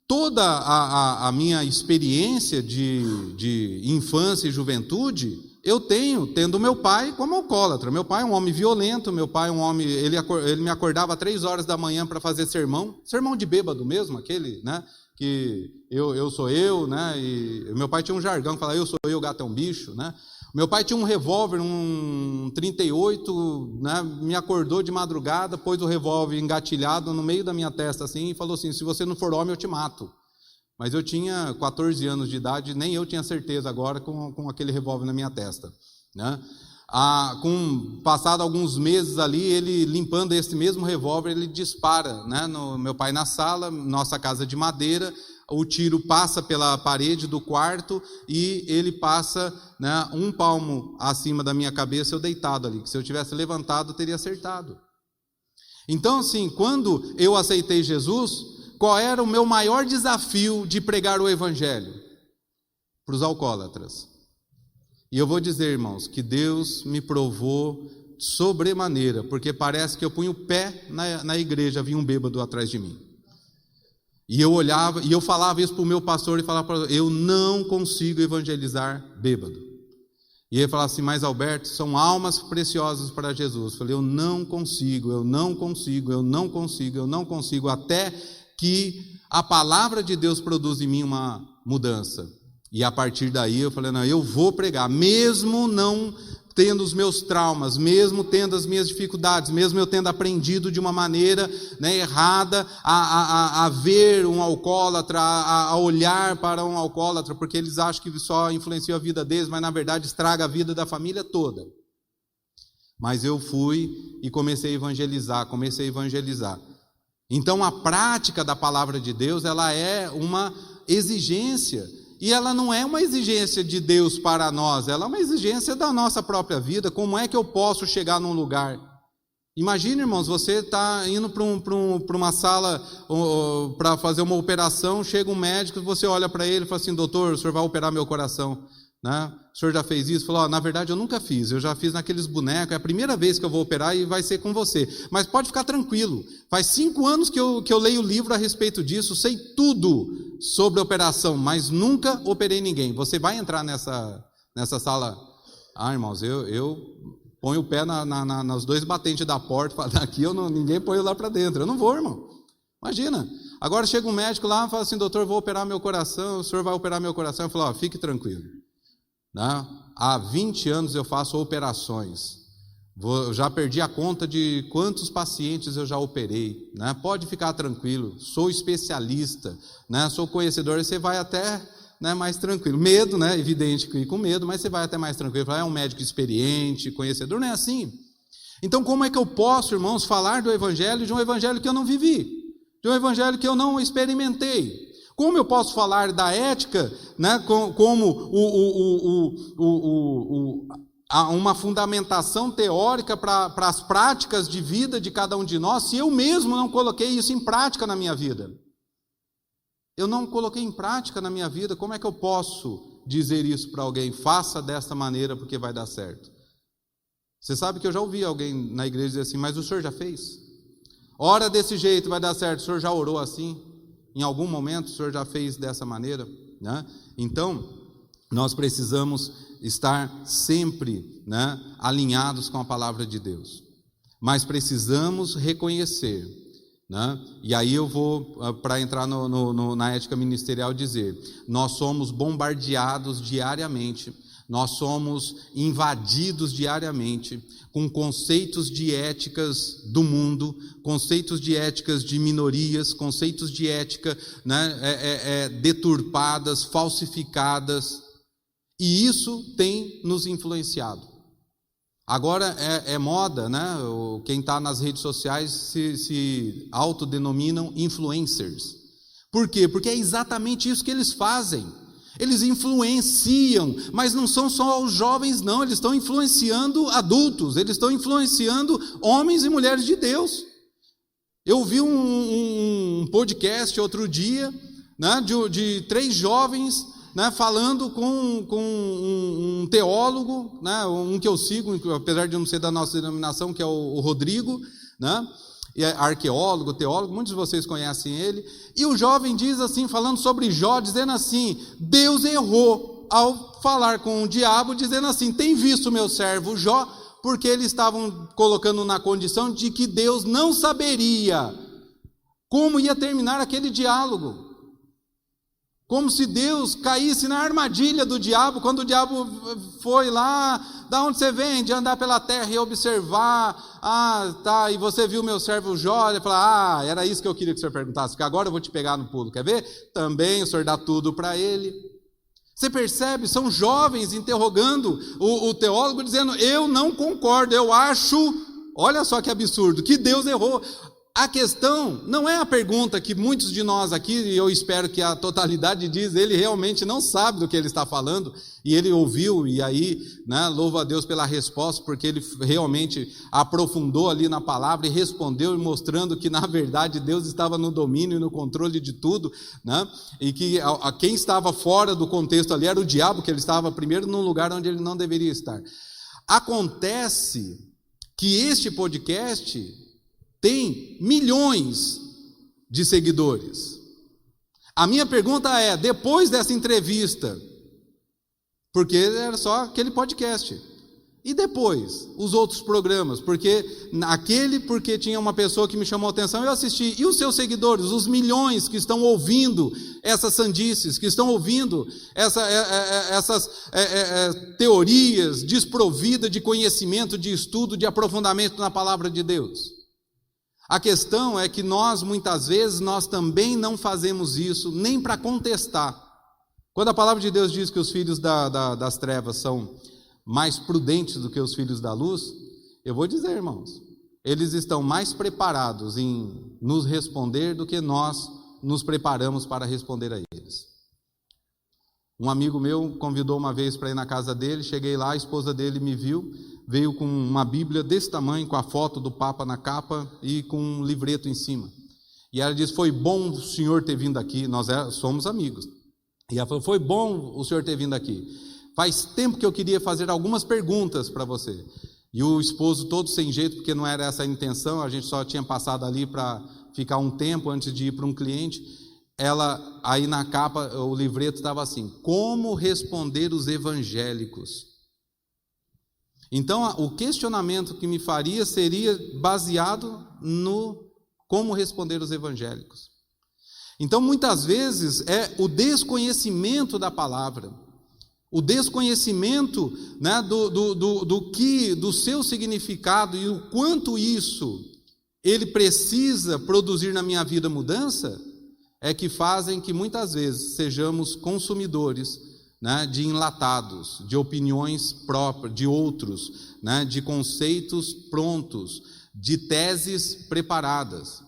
Speaker 1: Toda a minha experiência de infância e juventude, eu tendo meu pai como alcoólatra. Meu pai é um homem violento, meu pai é um homem, ele me acordava 3 horas da manhã para fazer sermão de bêbado mesmo, aquele, né, que eu sou eu, né, e meu pai tinha um jargão que falava, eu sou eu, gato é um bicho, né. Meu pai tinha um revólver, um 38, né, me acordou de madrugada, pôs o revólver engatilhado no meio da minha testa assim, e falou assim, se você não for homem eu te mato. Mas eu tinha 14 anos de idade, nem eu tinha certeza agora com aquele revólver na minha testa, né? Passado alguns meses ali, ele limpando esse mesmo revólver, ele dispara, né, no meu pai na sala, nossa casa de madeira, o tiro passa pela parede do quarto e ele passa, né, 1 palmo acima da minha cabeça, eu deitado ali, que se eu tivesse levantado, eu teria acertado. Então assim, quando eu aceitei Jesus, qual era o meu maior desafio de pregar o evangelho? Para os alcoólatras. E eu vou dizer, irmãos, que Deus me provou sobremaneira, porque parece que eu punho o pé na igreja, vinha um bêbado atrás de mim. E eu olhava, e eu falava isso para o meu pastor, e falava para ele, eu não consigo evangelizar bêbado. E ele falava assim, mas Alberto, são almas preciosas para Jesus. Eu falei, eu não consigo, até que a palavra de Deus produza em mim uma mudança. E a partir daí eu falei, não, eu vou pregar, mesmo não tendo os meus traumas, mesmo tendo as minhas dificuldades, mesmo eu tendo aprendido de uma maneira, né, errada a ver um alcoólatra, a olhar para um alcoólatra, porque eles acham que só influencia a vida deles, mas na verdade estraga a vida da família toda. Mas eu fui e comecei a evangelizar. Então a prática da palavra de Deus, ela é uma exigência. E ela não é uma exigência de Deus para nós, ela é uma exigência da nossa própria vida. Como é que eu posso chegar num lugar? Imagine, irmãos, você está indo para uma sala para fazer uma operação, chega um médico, você olha para ele e fala assim: doutor, o senhor vai operar meu coração, né? O senhor já fez isso? Falou: na verdade eu nunca fiz, eu já fiz naqueles bonecos, é a primeira vez que eu vou operar e vai ser com você, mas pode ficar tranquilo, faz 5 anos que eu leio o livro a respeito disso, sei tudo sobre operação, mas nunca operei ninguém. Você vai entrar nessa sala? Ah, irmãos, eu ponho o pé nas 2 batentes da porta, falo, daqui ninguém põe lá para dentro, eu não vou, irmão, imagina. Agora chega um médico lá e fala assim: doutor, vou operar meu coração, o senhor vai operar meu coração. Eu falo: fique tranquilo. Né? Há 20 anos eu faço operações, já perdi a conta de quantos pacientes eu já operei, né? Pode ficar tranquilo, sou especialista, né? Sou conhecedor. E você vai até, né, mais tranquilo, medo, né? Evidente que com medo, mas você vai até mais tranquilo. É um médico experiente, conhecedor, não é assim? Então como é que eu posso, irmãos, falar do evangelho, de um evangelho que eu não vivi, de um evangelho que eu não experimentei? Como eu posso falar da ética, né, como uma fundamentação teórica para as práticas de vida de cada um de nós, se eu mesmo não coloquei isso em prática na minha vida? Eu não coloquei em prática na minha vida, como é que eu posso dizer isso para alguém? Faça desta maneira porque vai dar certo. Você sabe que eu já ouvi alguém na igreja dizer assim: mas o senhor já fez? Ora desse jeito vai dar certo, o senhor já orou assim? Em algum momento o senhor já fez dessa maneira, né? Então, nós precisamos estar sempre, né, alinhados com a palavra de Deus. Mas precisamos reconhecer, né? E aí eu vou, para entrar na ética ministerial, dizer: nós somos bombardeados diariamente, nós somos invadidos diariamente com conceitos de éticas do mundo, conceitos de éticas de minorias, conceitos de ética, né, deturpadas, falsificadas, e isso tem nos influenciado. Agora é moda, né? Quem está nas redes sociais se autodenominam influencers. Por quê? Porque é exatamente isso que eles fazem. Eles influenciam, mas não são só os jovens, não. Eles estão influenciando adultos, eles estão influenciando homens e mulheres de Deus. Eu vi um podcast outro dia, né, de 3 jovens, né, falando com um teólogo, né, um que eu sigo, apesar de não ser da nossa denominação, que é o Rodrigo, né? E é arqueólogo, teólogo, muitos de vocês conhecem ele, e o jovem diz assim, falando sobre Jó, dizendo assim: Deus errou ao falar com o diabo, dizendo assim: tem visto meu servo Jó? Porque eles estavam colocando na condição de que Deus não saberia como ia terminar aquele diálogo, como se Deus caísse na armadilha do diabo, quando o diabo foi lá: da onde você vem? De andar pela terra e observar. Ah, tá, e você viu meu servo Jó? Ele fala: era isso que eu queria que o senhor perguntasse, porque agora eu vou te pegar no pulo, quer ver? Também o senhor dá tudo para ele. Você percebe? São jovens interrogando o teólogo, dizendo: eu não concordo, eu acho, olha só que absurdo, que Deus errou. A questão não é a pergunta que muitos de nós aqui, e eu espero que a totalidade diz, ele realmente não sabe do que ele está falando, e ele ouviu, e aí, né, louvo a Deus pela resposta, porque ele realmente aprofundou ali na palavra e respondeu, mostrando que na verdade Deus estava no domínio e no controle de tudo, né, e que quem estava fora do contexto ali era o diabo, que ele estava primeiro num lugar onde ele não deveria estar. Acontece que este podcast tem milhões de seguidores. A minha pergunta é: depois dessa entrevista, porque era só aquele podcast, e depois, os outros programas, porque tinha uma pessoa que me chamou a atenção, eu assisti, e os seus seguidores, os milhões que estão ouvindo essas sandices, que estão ouvindo essas teorias desprovidas de conhecimento, de estudo, de aprofundamento na palavra de Deus. A questão é que muitas vezes, nós também não fazemos isso, nem para contestar. Quando a palavra de Deus diz que os filhos das trevas são mais prudentes do que os filhos da luz, eu vou dizer, irmãos, eles estão mais preparados em nos responder do que nós nos preparamos para responder a eles. Um amigo meu convidou uma vez para ir na casa dele, cheguei lá, a esposa dele me viu, veio com uma Bíblia desse tamanho, com a foto do Papa na capa e com um livreto em cima. E ela disse: foi bom o senhor ter vindo aqui, nós somos amigos. E ela falou: foi bom o senhor ter vindo aqui. Faz tempo que eu queria fazer algumas perguntas para você. E o esposo todo sem jeito, porque não era essa a intenção, a gente só tinha passado ali para ficar um tempo antes de ir para um cliente. Ela, aí na capa, o livreto estava assim: como responder os evangélicos. Então, o questionamento que me faria seria baseado no como responder os evangélicos. Então, muitas vezes, é o desconhecimento da palavra, o desconhecimento, né, do seu significado e o quanto isso ele precisa produzir na minha vida mudança, é que fazem que muitas vezes sejamos consumidores, né, de enlatados, de opiniões próprias, de outros, né, de conceitos prontos, de teses preparadas.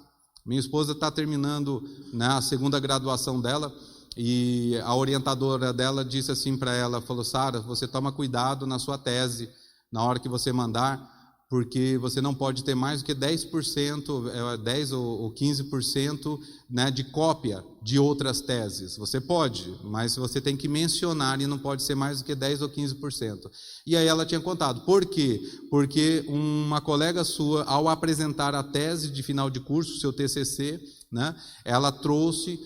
Speaker 1: Minha esposa está terminando, né, a segunda graduação dela, e a orientadora dela disse assim para ela, falou: Sara, você toma cuidado na sua tese, na hora que você mandar, porque você não pode ter mais do que 10%, 10 ou 15%, né, de cópia de outras teses. Você pode, mas você tem que mencionar e não pode ser mais do que 10 ou 15%. E aí ela tinha contado. Por quê? Porque uma colega sua, ao apresentar a tese de final de curso, seu TCC, né, ela trouxe,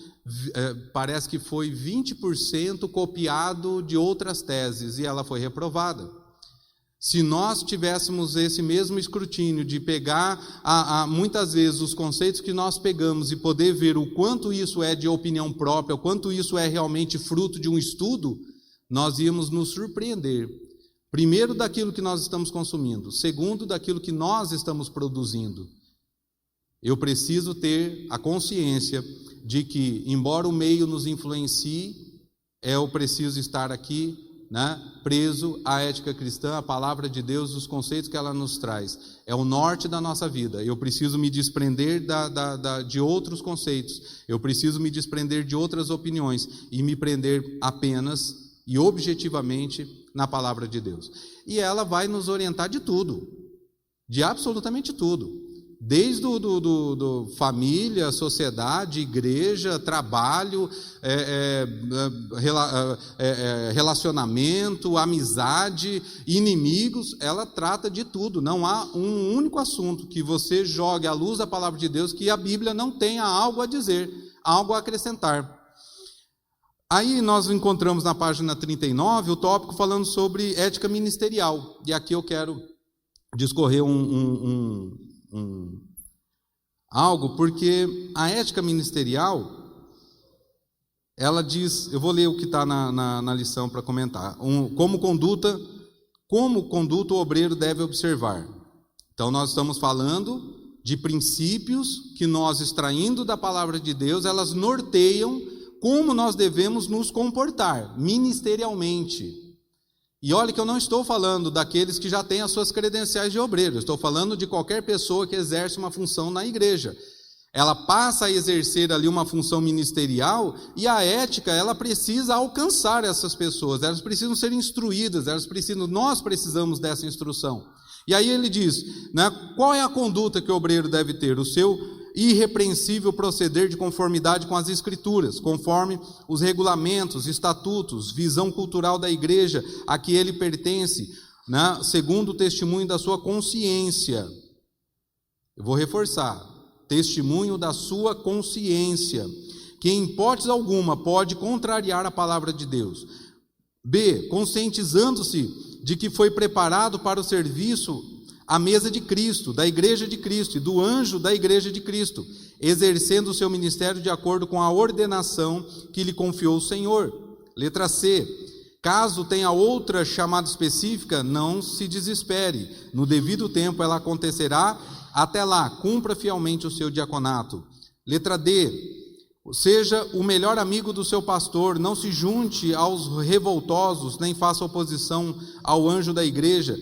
Speaker 1: parece que foi 20% copiado de outras teses, e ela foi reprovada. Se nós tivéssemos esse mesmo escrutínio de pegar muitas vezes os conceitos que nós pegamos e poder ver o quanto isso é de opinião própria, o quanto isso é realmente fruto de um estudo, nós íamos nos surpreender. Primeiro, daquilo que nós estamos consumindo. Segundo, daquilo que nós estamos produzindo. Eu preciso ter a consciência de que, embora o meio nos influencie, eu preciso estar aqui, né, preso à ética cristã, à palavra de Deus, os conceitos que ela nos traz. É o norte da nossa vida. Eu preciso me desprender de outros conceitos. Eu preciso me desprender de outras opiniões e me prender apenas e objetivamente na palavra de Deus. E ela vai nos orientar de tudo, de absolutamente tudo. Desde família, sociedade, igreja, trabalho, relacionamento, amizade, inimigos, ela trata de tudo. Não há um único assunto que você jogue à luz da palavra de Deus que a Bíblia não tenha algo a dizer, algo a acrescentar. Aí nós encontramos na página 39 o tópico falando sobre ética ministerial. E aqui eu quero discorrer algo, porque a ética ministerial, ela diz, eu vou ler o que está na lição para comentar, como conduta o obreiro deve observar. Então nós estamos falando de princípios que nós, extraindo da palavra de Deus, elas norteiam como nós devemos nos comportar ministerialmente. E olha que eu não estou falando daqueles que já têm as suas credenciais de obreiro, eu estou falando de qualquer pessoa que exerce uma função na igreja. Ela passa a exercer ali uma função ministerial, e a ética, ela precisa alcançar essas pessoas, elas precisam ser instruídas, nós precisamos dessa instrução. E aí ele diz, né, qual é a conduta que o obreiro deve ter? O seu irrepreensível proceder de conformidade com as Escrituras, conforme os regulamentos, estatutos, visão cultural da igreja a que ele pertence, né, segundo o testemunho da sua consciência. Eu vou reforçar, testemunho da sua consciência, que em hipótese alguma pode contrariar a palavra de Deus. B, conscientizando-se de que foi preparado para o serviço à mesa de Cristo, da igreja de Cristo e do anjo da igreja de Cristo, exercendo o seu ministério de acordo com a ordenação que lhe confiou o Senhor. Letra C. Caso tenha outra chamada específica, não se desespere. No devido tempo ela acontecerá. Até lá, cumpra fielmente o seu diaconato. Letra D. Seja o melhor amigo do seu pastor, não se junte aos revoltosos, nem faça oposição ao anjo da igreja.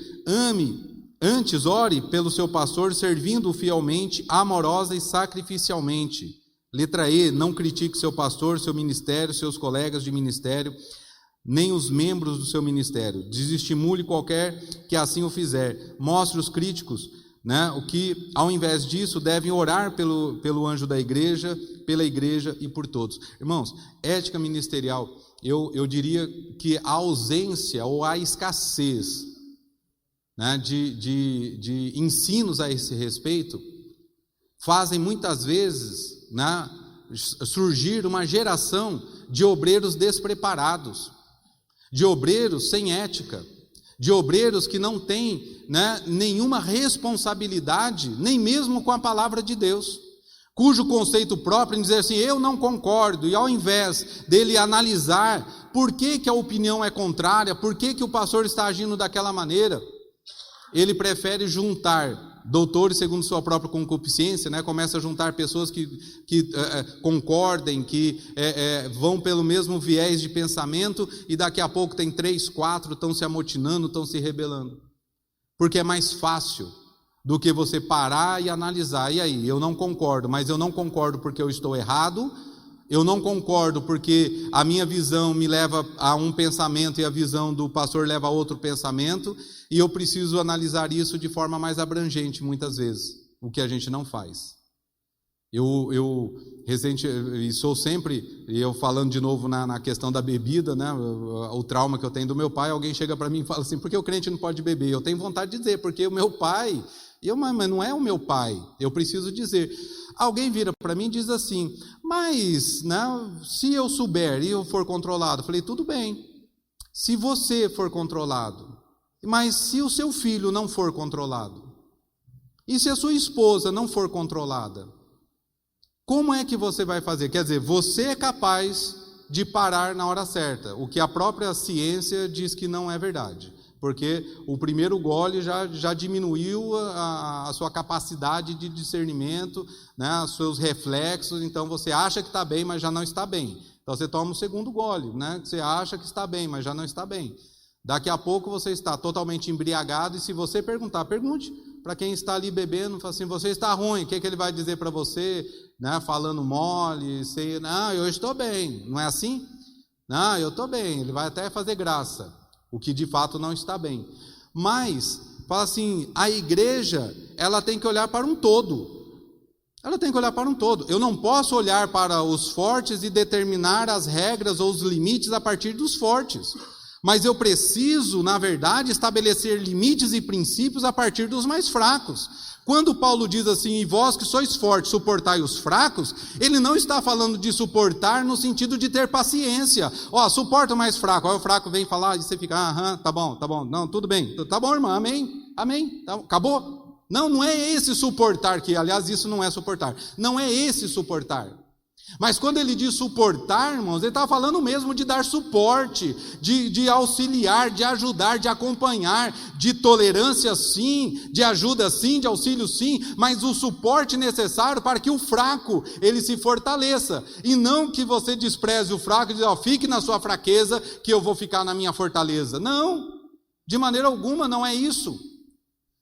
Speaker 1: Antes ore pelo seu pastor, servindo-o fielmente, amorosa e sacrificialmente. Letra E. Não critique seu pastor, seu ministério, seus colegas de ministério, nem os membros do seu ministério. Desestimule qualquer que assim o fizer. Mostre os críticos, o que, ao invés disso, devem orar pelo anjo da igreja, pela igreja e por todos. Irmãos, ética ministerial, eu diria que a ausência ou a escassez de ensinos a esse respeito fazem muitas vezes surgir uma geração de obreiros despreparados, de obreiros sem ética, de obreiros que não têm nenhuma responsabilidade, nem mesmo com a palavra de Deus, cujo conceito próprio em dizer assim, eu não concordo, e ao invés dele analisar por que a opinião é contrária, por que o pastor está agindo daquela maneira, ele prefere juntar doutores segundo sua própria concupiscência, começa a juntar pessoas que concordem, que vão pelo mesmo viés de pensamento, e daqui a pouco tem 3, 4, estão se amotinando, estão se rebelando, porque é mais fácil do que você parar e analisar. E aí, eu não concordo, mas eu não concordo porque eu estou errado, eu não concordo porque a minha visão me leva a um pensamento e a visão do pastor leva a outro pensamento, e eu preciso analisar isso de forma mais abrangente muitas vezes, o que a gente não faz. Eu sou sempre, e eu falando de novo na questão da bebida, o trauma que eu tenho do meu pai, alguém chega para mim e fala assim, por que o crente não pode beber? Eu tenho vontade de dizer, porque o meu pai, mas não é o meu pai, eu preciso dizer. Alguém vira para mim e diz assim, mas se eu souber e eu for controlado, eu falei, tudo bem, se você for controlado, mas se o seu filho não for controlado, e se a sua esposa não for controlada, como é que você vai fazer? Quer dizer, você é capaz de parar na hora certa, o que a própria ciência diz que não é verdade, porque o primeiro gole já diminuiu a sua capacidade de discernimento, os seus reflexos, então você acha que está bem, mas já não está bem. Então você toma o segundo gole, você acha que está bem, mas já não está bem. Daqui a pouco você está totalmente embriagado, e se você pergunte para quem está ali bebendo, fala assim, você está ruim, o que ele vai dizer para você, falando mole, não, eu estou bem, não é assim? Não, eu estou bem, ele vai até fazer graça, o que de fato não está bem. Mas, fala assim, a igreja, ela tem que olhar para um todo. Ela tem que olhar para um todo. Eu não posso olhar para os fortes e determinar as regras ou os limites a partir dos fortes. Mas eu preciso, na verdade, estabelecer limites e princípios a partir dos mais fracos. Quando Paulo diz assim, e vós que sois fortes, suportai os fracos, ele não está falando de suportar no sentido de ter paciência. Suporta o mais fraco. Aí o fraco vem falar e você fica, tá bom, não, tudo bem. Tá bom, irmã, amém, tá, acabou. Não é esse suportar, que aliás isso não é suportar. Não é esse suportar. Mas quando ele diz suportar, irmãos, ele está falando mesmo de dar suporte, de auxiliar, de ajudar, de acompanhar, de tolerância sim, de ajuda sim, de auxílio sim, mas o suporte necessário para que o fraco, ele se fortaleça, e não que você despreze o fraco e diz, fique na sua fraqueza, que eu vou ficar na minha fortaleza. Não, de maneira alguma não é isso.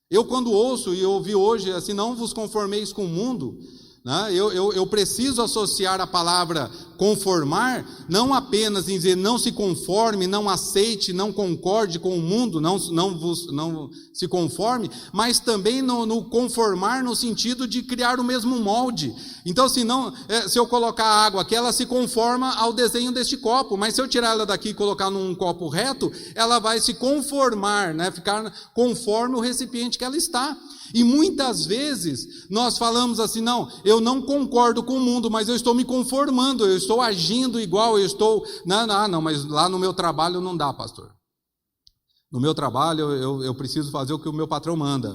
Speaker 1: Eu quando ouço, e eu ouvi hoje, assim, não vos conformeis com o mundo, eu preciso associar a palavra conformar, não apenas em dizer não se conforme, não aceite, não concorde com o mundo, não se conforme, mas também no conformar no sentido de criar o mesmo molde. Então assim, se eu colocar a água aqui, ela se conforma ao desenho deste copo, mas se eu tirar ela daqui e colocar num copo reto, ela vai se conformar, ficar conforme o recipiente que ela está. E muitas vezes nós falamos assim, não, eu não concordo com o mundo, mas eu estou me conformando, eu estou agindo igual, eu estou... Não, mas lá no meu trabalho não dá, pastor. No meu trabalho eu preciso fazer o que o meu patrão manda.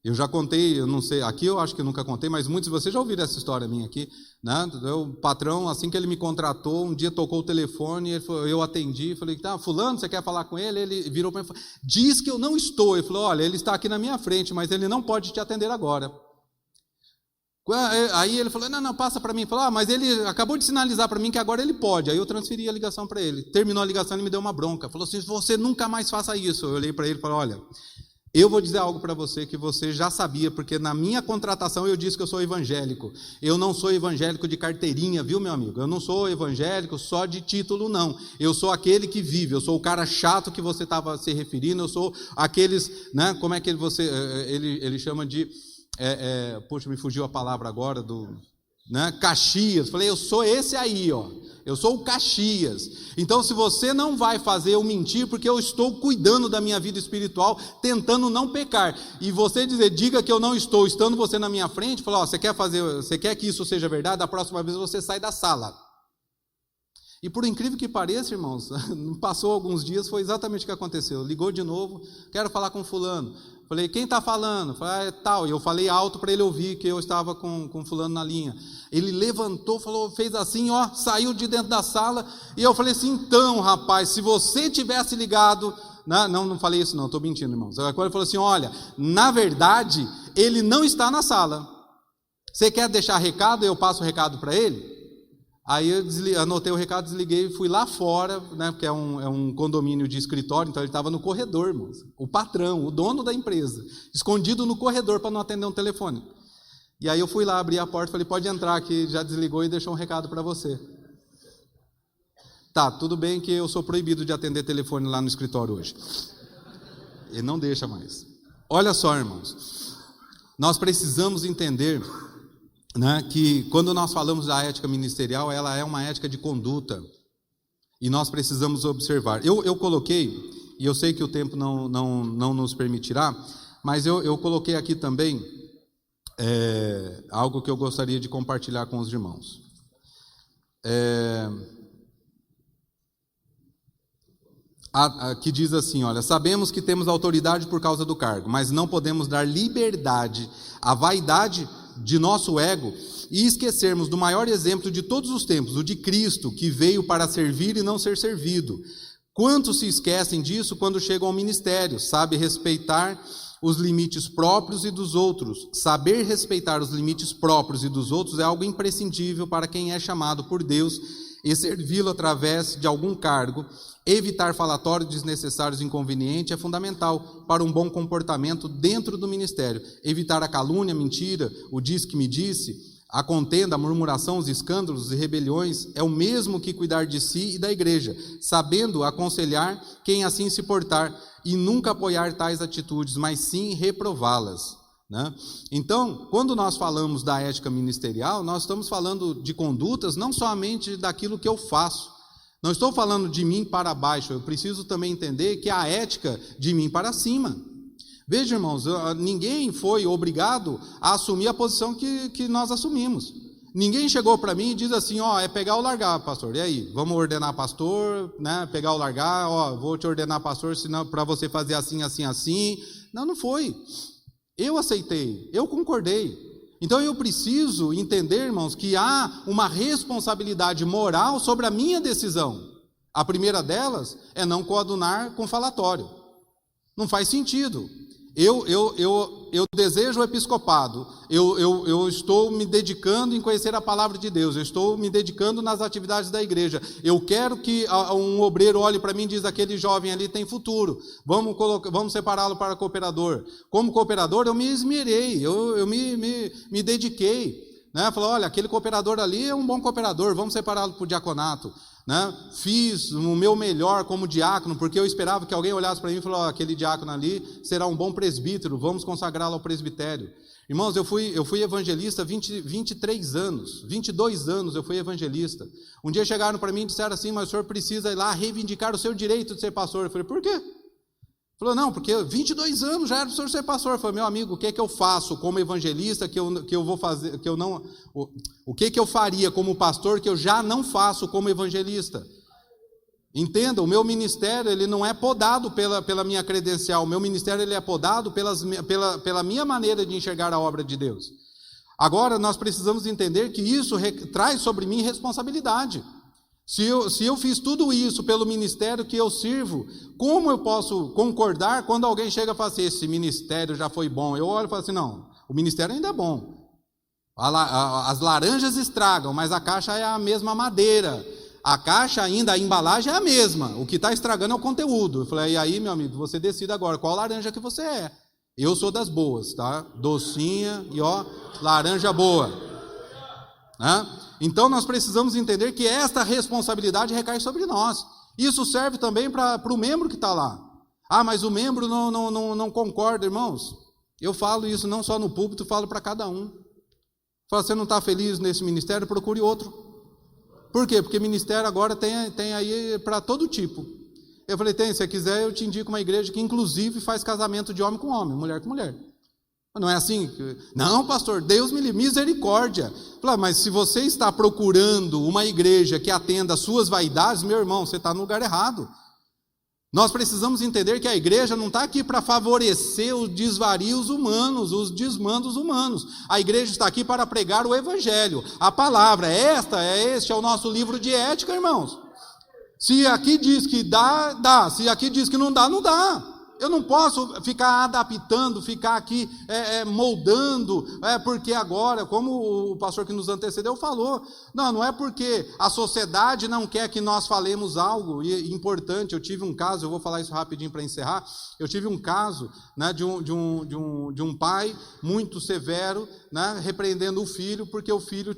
Speaker 1: Eu já contei, eu não sei, aqui eu acho que eu nunca contei, mas muitos de vocês já ouviram essa história minha aqui, né? O patrão, assim que ele me contratou, um dia tocou o telefone, eu atendi, falei, tá, fulano, você quer falar com ele? Ele virou para mim e falou, diz que eu não estou. Ele falou, olha, ele está aqui na minha frente, mas ele não pode te atender agora. Aí ele falou, não, passa para mim. Ele falou, mas ele acabou de sinalizar para mim que agora ele pode. Aí eu transferi a ligação para ele. Terminou a ligação, ele me deu uma bronca. Falou assim, você nunca mais faça isso. Eu olhei para ele e falei, olha, eu vou dizer algo para você que você já sabia, porque na minha contratação eu disse que eu sou evangélico. Eu não sou evangélico de carteirinha, viu, meu amigo? Eu não sou evangélico só de título, não. Eu sou aquele que vive, eu sou o cara chato que você estava se referindo, eu sou aqueles, né, como é que ele chama de, poxa, me fugiu a palavra agora, né, Caxias. Falei, eu sou esse aí, ó. Eu sou o Caxias. Então, se você não vai fazer eu mentir, porque eu estou cuidando da minha vida espiritual, tentando não pecar, e você diga que eu não estou, estando você na minha frente, fala, ó, você quer que isso seja verdade? Da próxima vez você sai da sala. E por incrível que pareça, irmãos, passou alguns dias, foi exatamente o que aconteceu. Ligou de novo, quero falar com fulano. Falei, quem está falando? Falei, tal. E eu falei alto para ele ouvir que eu estava com fulano na linha. Ele levantou, falou, fez assim, ó, saiu de dentro da sala. E eu falei assim, então, rapaz, se você tivesse ligado... Não falei isso não, estou mentindo, irmãos. Agora ele falou assim, olha, na verdade, ele não está na sala. Você quer deixar recado? Eu passo o recado para ele? Aí eu anotei o recado, desliguei e fui lá fora, né, porque é um condomínio de escritório, então ele estava no corredor, irmãos. O patrão, o dono da empresa, escondido no corredor para não atender um telefone. E aí eu fui lá, abri a porta, falei, pode entrar aqui, já desligou e deixou um recado para você. Tá, tudo bem que eu sou proibido de atender telefone lá no escritório hoje. Ele não deixa mais. Olha só, irmãos, nós precisamos entender... né, que quando nós falamos da ética ministerial, ela é uma ética de conduta, e nós precisamos observar. Eu coloquei, e eu sei que o tempo não nos permitirá, mas eu coloquei aqui também algo que eu gostaria de compartilhar com os irmãos. Que diz assim, olha, sabemos que temos autoridade por causa do cargo, mas não podemos dar liberdade à vaidade de nosso ego e esquecermos do maior exemplo de todos os tempos, o de Cristo, que veio para servir e não ser servido. Quantos se esquecem disso quando chegam ao ministério? Sabe respeitar os limites próprios e dos outros. Saber respeitar os limites próprios e dos outros é algo imprescindível para quem é chamado por Deus e servi-lo através de algum cargo. Evitar falatórios desnecessários e inconvenientes é fundamental para um bom comportamento dentro do ministério. Evitar a calúnia, a mentira, o diz que me disse, a contenda, a murmuração, os escândalos e rebeliões é o mesmo que cuidar de si e da igreja, sabendo aconselhar quem assim se portar e nunca apoiar tais atitudes, mas sim reprová-las. Né? Então, quando nós falamos da ética ministerial, nós estamos falando de condutas não somente daquilo que eu faço. Não estou falando de mim para baixo, eu preciso também entender que a ética de mim para cima. Veja, irmãos, ninguém foi obrigado a assumir a posição que nós assumimos. Ninguém chegou para mim e diz assim, ó, é pegar ou largar, pastor. E aí, vamos ordenar pastor, né? Pegar ou largar, ó, vou te ordenar pastor, senão para você fazer assim, assim, assim. Não foi. Eu aceitei, eu concordei. Então eu preciso entender, irmãos, que há uma responsabilidade moral sobre a minha decisão. A primeira delas é não coadunar com falatório. Não faz sentido. Eu desejo o episcopado, eu estou me dedicando em conhecer a palavra de Deus, eu estou me dedicando nas atividades da igreja, eu quero que um obreiro olhe para mim e diz, aquele jovem ali tem futuro, vamos separá-lo para cooperador. Como cooperador eu me esmerei, eu me dediquei, né? Falou, olha, aquele cooperador ali é um bom cooperador, vamos separá-lo para o diaconato. Né? Fiz o meu melhor como diácono, porque eu esperava que alguém olhasse para mim e falasse, aquele diácono ali será um bom presbítero, vamos consagrá-lo ao presbitério. Irmãos, eu fui evangelista 23 anos, 22 anos eu fui evangelista. Um dia chegaram para mim e disseram assim, mas o senhor precisa ir lá reivindicar o seu direito de ser pastor. Eu falei, por quê? Falou, não, porque 22 anos já era para o senhor ser pastor. Eu falei, meu amigo, o que é que eu faço como evangelista que eu vou fazer, que eu não, o que é que eu faria como pastor que eu já não faço como evangelista? Entenda, o meu ministério ele não é podado pela minha credencial, o meu ministério ele é podado pela minha maneira de enxergar a obra de Deus. Agora, nós precisamos entender que isso traz sobre mim responsabilidade. Se eu fiz tudo isso pelo ministério que eu sirvo, como eu posso concordar quando alguém chega e fala assim, esse ministério já foi bom? Eu olho e falo assim, não, o ministério ainda é bom. As laranjas estragam, mas a caixa é a mesma madeira. A caixa ainda, a embalagem é a mesma. O que está estragando é o conteúdo. Eu falei, e aí, meu amigo, você decide agora qual laranja que você é. Eu sou das boas, tá? Docinha e laranja boa. Então nós precisamos entender que esta responsabilidade recai sobre nós. Isso serve também para o membro que está lá. Mas o membro não concorda, irmãos. Eu falo isso não só no púlpito, falo para cada um. Fala, você não está feliz nesse ministério, procure outro. Por quê? Porque ministério agora tem aí para todo tipo. Eu falei, se você quiser, eu te indico uma igreja que inclusive faz casamento de homem com homem, mulher com mulher. Não é assim? Não, pastor, Deus me livre, misericórdia. Falei, mas se você está procurando uma igreja que atenda às suas vaidades, meu irmão, você está no lugar errado. Nós precisamos entender que a igreja não está aqui para favorecer os desvarios humanos, os desmandos humanos. A igreja está aqui para pregar o evangelho. A palavra, este é o nosso livro de ética, irmãos. Se aqui diz que dá, dá. Se aqui diz que não dá, não dá. Eu não posso ficar adaptando, ficar aqui moldando, porque agora, como o pastor que nos antecedeu falou, não é porque a sociedade não quer que nós falemos algo importante. Eu tive um caso, eu vou falar isso rapidinho para encerrar. Eu tive um caso, né, de um pai muito severo, né, repreendendo o filho, porque o filho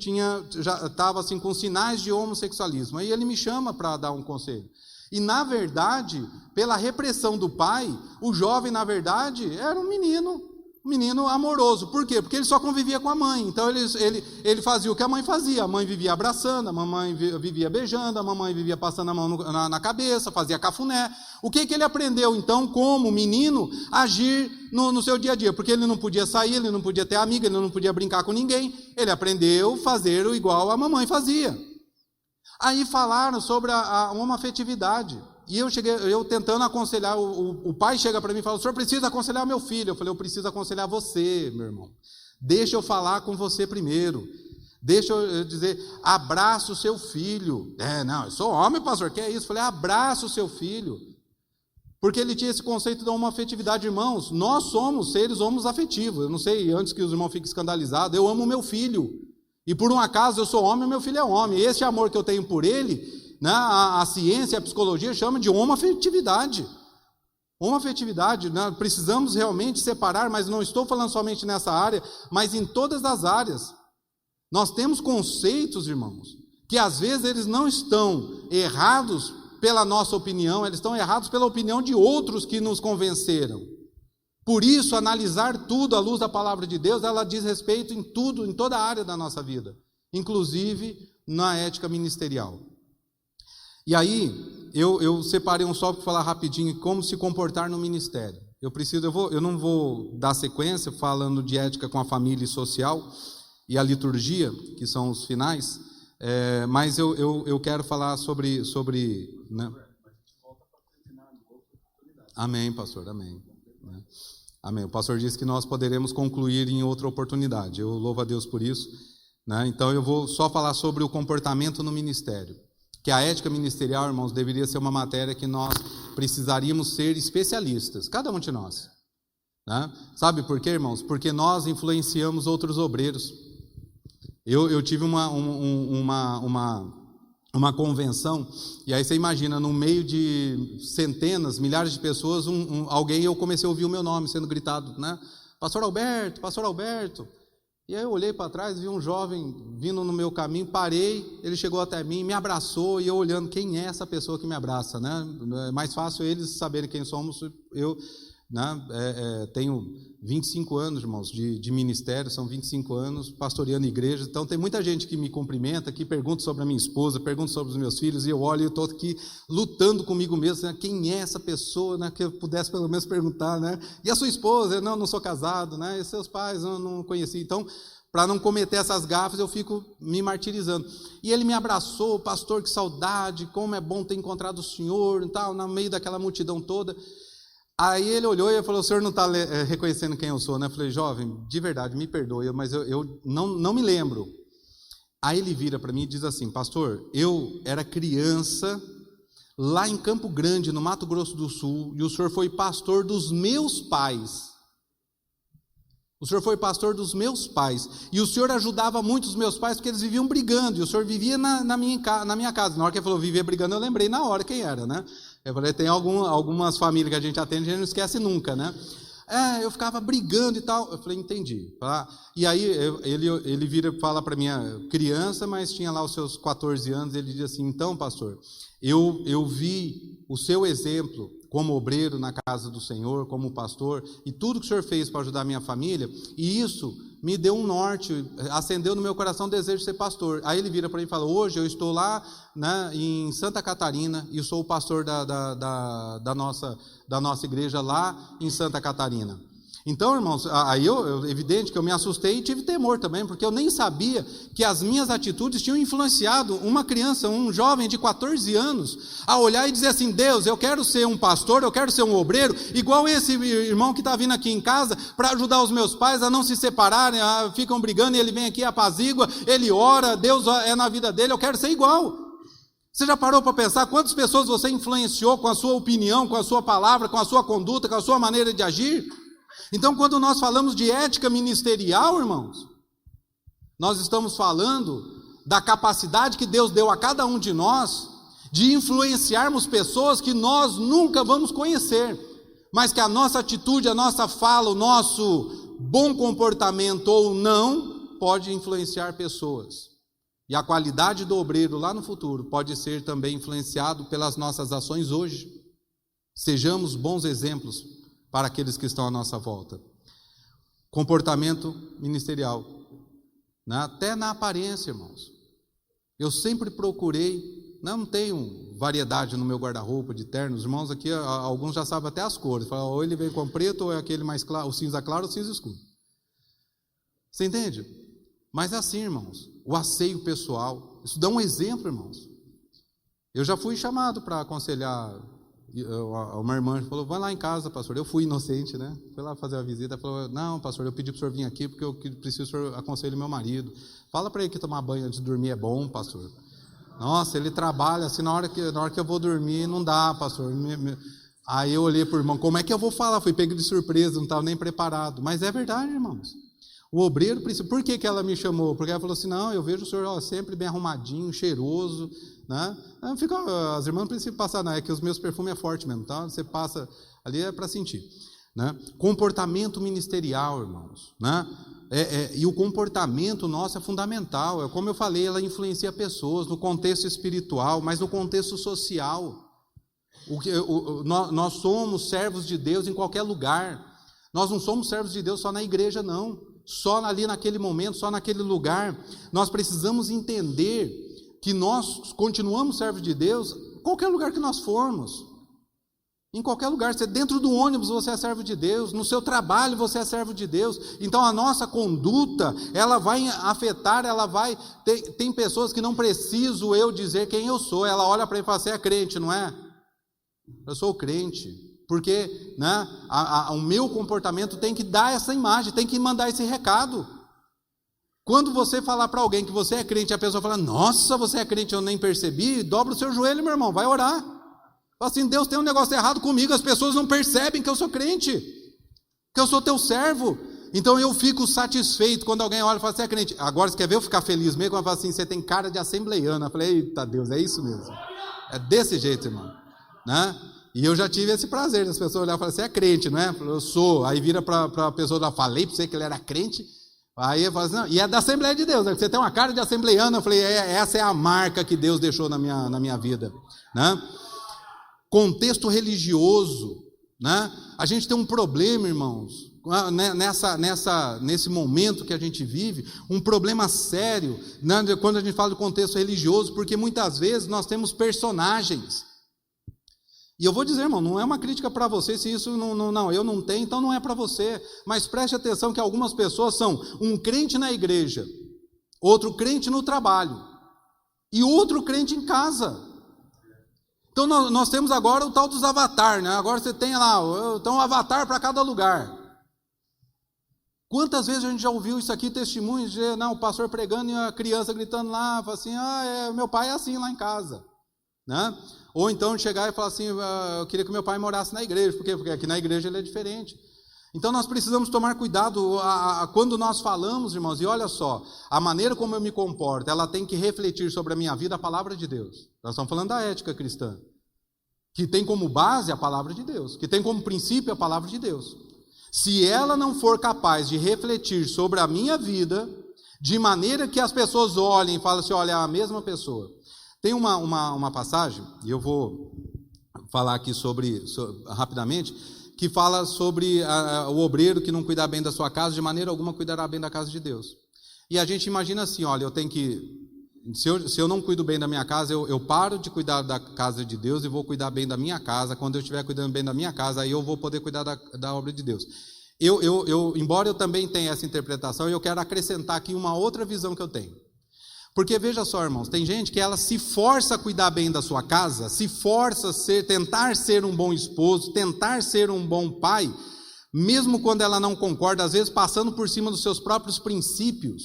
Speaker 1: já estava assim, com sinais de homossexualismo. Aí ele me chama para dar um conselho. E, na verdade, pela repressão do pai, o jovem, na verdade, era um menino amoroso. Por quê? Porque ele só convivia com a mãe. Então, ele fazia o que a mãe fazia. A mãe vivia abraçando, a mamãe vivia beijando, a mamãe vivia passando a mão na cabeça, fazia cafuné. O que ele aprendeu, então, como menino, agir no seu dia a dia? Porque ele não podia sair, ele não podia ter amiga, ele não podia brincar com ninguém. Ele aprendeu a fazer o igual a mamãe fazia. Aí falaram sobre a homoafetividade. E eu tentando aconselhar, o pai chega para mim e fala, o senhor precisa aconselhar meu filho. Eu falei, eu preciso aconselhar você, meu irmão. Deixa eu falar com você primeiro. Deixa eu dizer, abraça o seu filho. Não, eu sou homem, pastor, que é isso? Eu falei, abraça o seu filho. Porque ele tinha esse conceito da homoafetividade, irmãos. Nós somos seres homoafetivos. Eu não sei, antes que os irmãos fiquem escandalizados, eu amo o meu filho. E por um acaso eu sou homem e meu filho é homem. E esse amor que eu tenho por ele, né, a ciência, a psicologia chama de homoafetividade. Homoafetividade, né, precisamos realmente separar, mas não estou falando somente nessa área, mas em todas as áreas. Nós temos conceitos, irmãos, que às vezes eles não estão errados pela nossa opinião, eles estão errados pela opinião de outros que nos convenceram. Por isso, analisar tudo à luz da palavra de Deus, ela diz respeito em tudo, em toda a área da nossa vida, inclusive na ética ministerial. E aí, eu separei um só para falar rapidinho como se comportar no ministério. Eu não vou dar sequência falando de ética com a família e social e a liturgia, que são os finais, mas eu quero falar sobre né? Amém, pastor, amém. Amém. O pastor disse que nós poderemos concluir em outra oportunidade. Eu louvo a Deus por isso, né? Então eu vou só falar sobre o comportamento no ministério. Que a ética ministerial, irmãos, deveria ser uma matéria que nós precisaríamos ser especialistas, cada um de nós, né? Sabe por quê, irmãos? Porque nós influenciamos outros obreiros. Eu tive uma convenção, e aí você imagina, no meio de centenas, milhares de pessoas, eu comecei a ouvir o meu nome sendo gritado, né? Pastor Alberto, Pastor Alberto. E aí eu olhei para trás, vi um jovem vindo no meu caminho, parei, ele chegou até mim, me abraçou, e eu olhando, quem é essa pessoa que me abraça, né? É mais fácil eles saberem quem somos, né? Tenho 25 anos, irmãos, de ministério, são 25 anos pastoreando igreja, então tem muita gente que me cumprimenta, que pergunta sobre a minha esposa, pergunta sobre os meus filhos, e eu olho e eu estou aqui lutando comigo mesmo, né? Quem é essa pessoa, né? Que eu pudesse pelo menos perguntar, né? E a sua esposa? Não sou casado, né? E seus pais? Eu não conheci. Então, para não cometer essas gafas, eu fico me martirizando. E ele me abraçou, pastor, que saudade, como é bom ter encontrado o senhor, e tal, no meio daquela multidão toda. Aí ele olhou e falou, o senhor não está reconhecendo quem eu sou, né? Eu falei, jovem, de verdade, me perdoe, mas eu não me lembro. Aí ele vira para mim e diz assim, pastor, eu era criança lá em Campo Grande, no Mato Grosso do Sul, e o senhor foi pastor dos meus pais. O senhor foi pastor dos meus pais, e o senhor ajudava muito os meus pais, porque eles viviam brigando, e o senhor vivia na minha casa. Na hora que ele falou viver brigando, eu lembrei na hora quem era, né? Eu falei, tem algumas famílias que a gente atende, a gente não esquece nunca, né? Eu ficava brigando e tal. Eu falei, entendi. E aí ele vira e fala para minha criança, mas tinha lá os seus 14 anos, ele diz assim, então, pastor, eu vi o seu exemplo como obreiro na casa do Senhor, como pastor, e tudo que o senhor fez para ajudar a minha família, e isso me deu um norte, acendeu no meu coração o desejo de ser pastor. Aí ele vira para mim e fala, hoje eu estou lá, né, em Santa Catarina, e eu sou o pastor da nossa igreja lá em Santa Catarina. Então, irmãos, aí evidente que eu me assustei e tive temor também, porque eu nem sabia que as minhas atitudes tinham influenciado uma criança, um jovem de 14 anos, a olhar e dizer assim, Deus, eu quero ser um pastor, eu quero ser um obreiro, igual esse irmão que está vindo aqui em casa, para ajudar os meus pais a não se separarem, ficam brigando, e ele vem aqui, apazigua, ele ora, Deus é na vida dele, eu quero ser igual. Você já parou para pensar quantas pessoas você influenciou com a sua opinião, com a sua palavra, com a sua conduta, com a sua maneira de agir? Então, quando nós falamos de ética ministerial, irmãos, nós estamos falando da capacidade que Deus deu a cada um de nós de influenciarmos pessoas que nós nunca vamos conhecer, mas que a nossa atitude, a nossa fala, o nosso bom comportamento ou não, pode influenciar pessoas. E a qualidade do obreiro lá no futuro pode ser também influenciado pelas nossas ações hoje. Sejamos bons exemplos para aqueles que estão à nossa volta. Comportamento ministerial, né? Até na aparência, irmãos. Eu sempre procurei, não tenho variedade no meu guarda-roupa de ternos, irmãos, aqui alguns já sabem até as cores, falam, ou ele vem com preto, ou é aquele mais claro, o cinza claro ou o cinza escuro. Você entende? Mas é assim, irmãos, o asseio pessoal, isso dá um exemplo, irmãos. Eu já fui chamado para aconselhar. Uma irmã falou, vai lá em casa, pastor. Eu fui inocente, né? Fui lá fazer a visita, falou, não, pastor, eu pedi para o senhor vir aqui porque eu preciso que o senhor aconselhe meu marido. Fala para ele que tomar banho antes de dormir é bom, pastor. Nossa, ele trabalha assim, na hora que eu vou dormir, não dá, pastor. Aí eu olhei para o irmão, como é que eu vou falar? Fui pego de surpresa, não estava nem preparado. Mas é verdade, irmãos. O obreiro precisa. Por que ela me chamou? Porque ela falou assim, não, eu vejo o senhor sempre bem arrumadinho, cheiroso, né? As irmãs não precisam passar, não, é que os meus perfumes é forte mesmo, tá? Você passa ali é para sentir, né? Comportamento ministerial, irmãos, né? E o comportamento nosso é fundamental, é como eu falei, ela influencia pessoas no contexto espiritual, mas no contexto social. Nós somos servos de Deus em qualquer lugar. Nós não somos servos de Deus só na igreja, não. Só ali naquele momento, só naquele lugar. Nós precisamos entender que nós continuamos servos de Deus em qualquer lugar que nós formos. Em qualquer lugar, você dentro do ônibus você é servo de Deus, no seu trabalho você é servo de Deus. Então a nossa conduta, ela vai afetar, tem pessoas que não preciso eu dizer quem eu sou, ela olha para mim e fala, você é crente, não é? Eu sou crente, porque, né, o meu comportamento tem que dar essa imagem, tem que mandar esse recado. Quando você falar para alguém que você é crente, a pessoa fala, nossa, você é crente, eu nem percebi, dobra o seu joelho, meu irmão, vai orar. Fala assim, Deus tem um negócio errado comigo, as pessoas não percebem que eu sou crente, que eu sou teu servo. Então eu fico satisfeito quando alguém olha e fala, você é crente. Agora você quer ver eu ficar feliz mesmo? Quando fala assim, você tem cara de assembleiano. Eu falei, eita Deus, é isso mesmo. É desse jeito, irmão, né? E eu já tive esse prazer, as pessoas olharem e falar, você é crente, não é? Eu falo, eu sou. Aí vira para a pessoa lá, falei para você que ele era crente. Aí eu falo assim, não, e é da Assembleia de Deus, né? Você tem uma cara de assembleiano. Eu falei, essa é a marca que Deus deixou na minha vida, né? Contexto religioso, né? A gente tem um problema, irmãos, nesse momento que a gente vive, um problema sério, né? Quando a gente fala do contexto religioso, porque muitas vezes nós temos personagens. E eu vou dizer, irmão, não é uma crítica para você, se isso não, eu não tenho, então não é para você. Mas preste atenção que algumas pessoas são um crente na igreja, outro crente no trabalho e outro crente em casa. Então nós temos agora o tal dos avatar, né? Agora você tem lá, um avatar para cada lugar. Quantas vezes a gente já ouviu isso aqui, testemunhos de, o pastor pregando e a criança gritando lá, fala assim, meu pai é assim lá em casa, né? Ou então chegar e falar assim, eu queria que meu pai morasse na igreja, por quê? Porque aqui na igreja ele é diferente. Então nós precisamos tomar cuidado quando nós falamos, irmãos, e olha só, a maneira como eu me comporto, ela tem que refletir sobre a minha vida a palavra de Deus. Nós estamos falando da ética cristã, que tem como base a palavra de Deus, que tem como princípio a palavra de Deus. Se ela não for capaz de refletir sobre a minha vida, de maneira que as pessoas olhem e falem assim, olha, é a mesma pessoa. Tem uma passagem, e eu vou falar aqui rapidamente, que fala sobre o obreiro que não cuidar bem da sua casa, de maneira alguma cuidará bem da casa de Deus. E a gente imagina assim, olha, eu tenho que, se eu não cuido bem da minha casa, eu paro de cuidar da casa de Deus e vou cuidar bem da minha casa. Quando eu estiver cuidando bem da minha casa, aí eu vou poder cuidar da obra de Deus. Embora eu também tenha essa interpretação, eu quero acrescentar aqui uma outra visão que eu tenho. Porque veja só, irmãos, tem gente que ela se força a cuidar bem da sua casa, se força a tentar ser um bom esposo, tentar ser um bom pai, mesmo quando ela não concorda, às vezes passando por cima dos seus próprios princípios,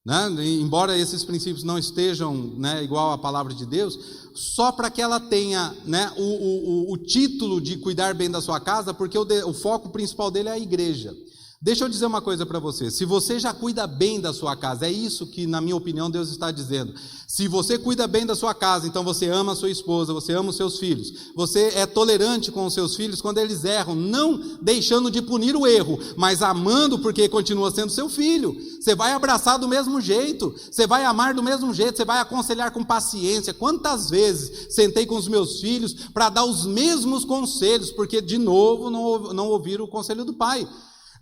Speaker 1: né? Embora esses princípios não estejam, né, igual à palavra de Deus, só para que ela tenha, né, o título de cuidar bem da sua casa, porque o foco principal dele é a igreja. Deixa eu dizer uma coisa para você, se você já cuida bem da sua casa, é isso que, na minha opinião, Deus está dizendo. Se você cuida bem da sua casa, então você ama a sua esposa, você ama os seus filhos, você é tolerante com os seus filhos quando eles erram, não deixando de punir o erro, mas amando porque continua sendo seu filho. Você vai abraçar do mesmo jeito, você vai amar do mesmo jeito, você vai aconselhar com paciência. Quantas vezes sentei com os meus filhos para dar os mesmos conselhos, porque de novo não ouviram o conselho do pai.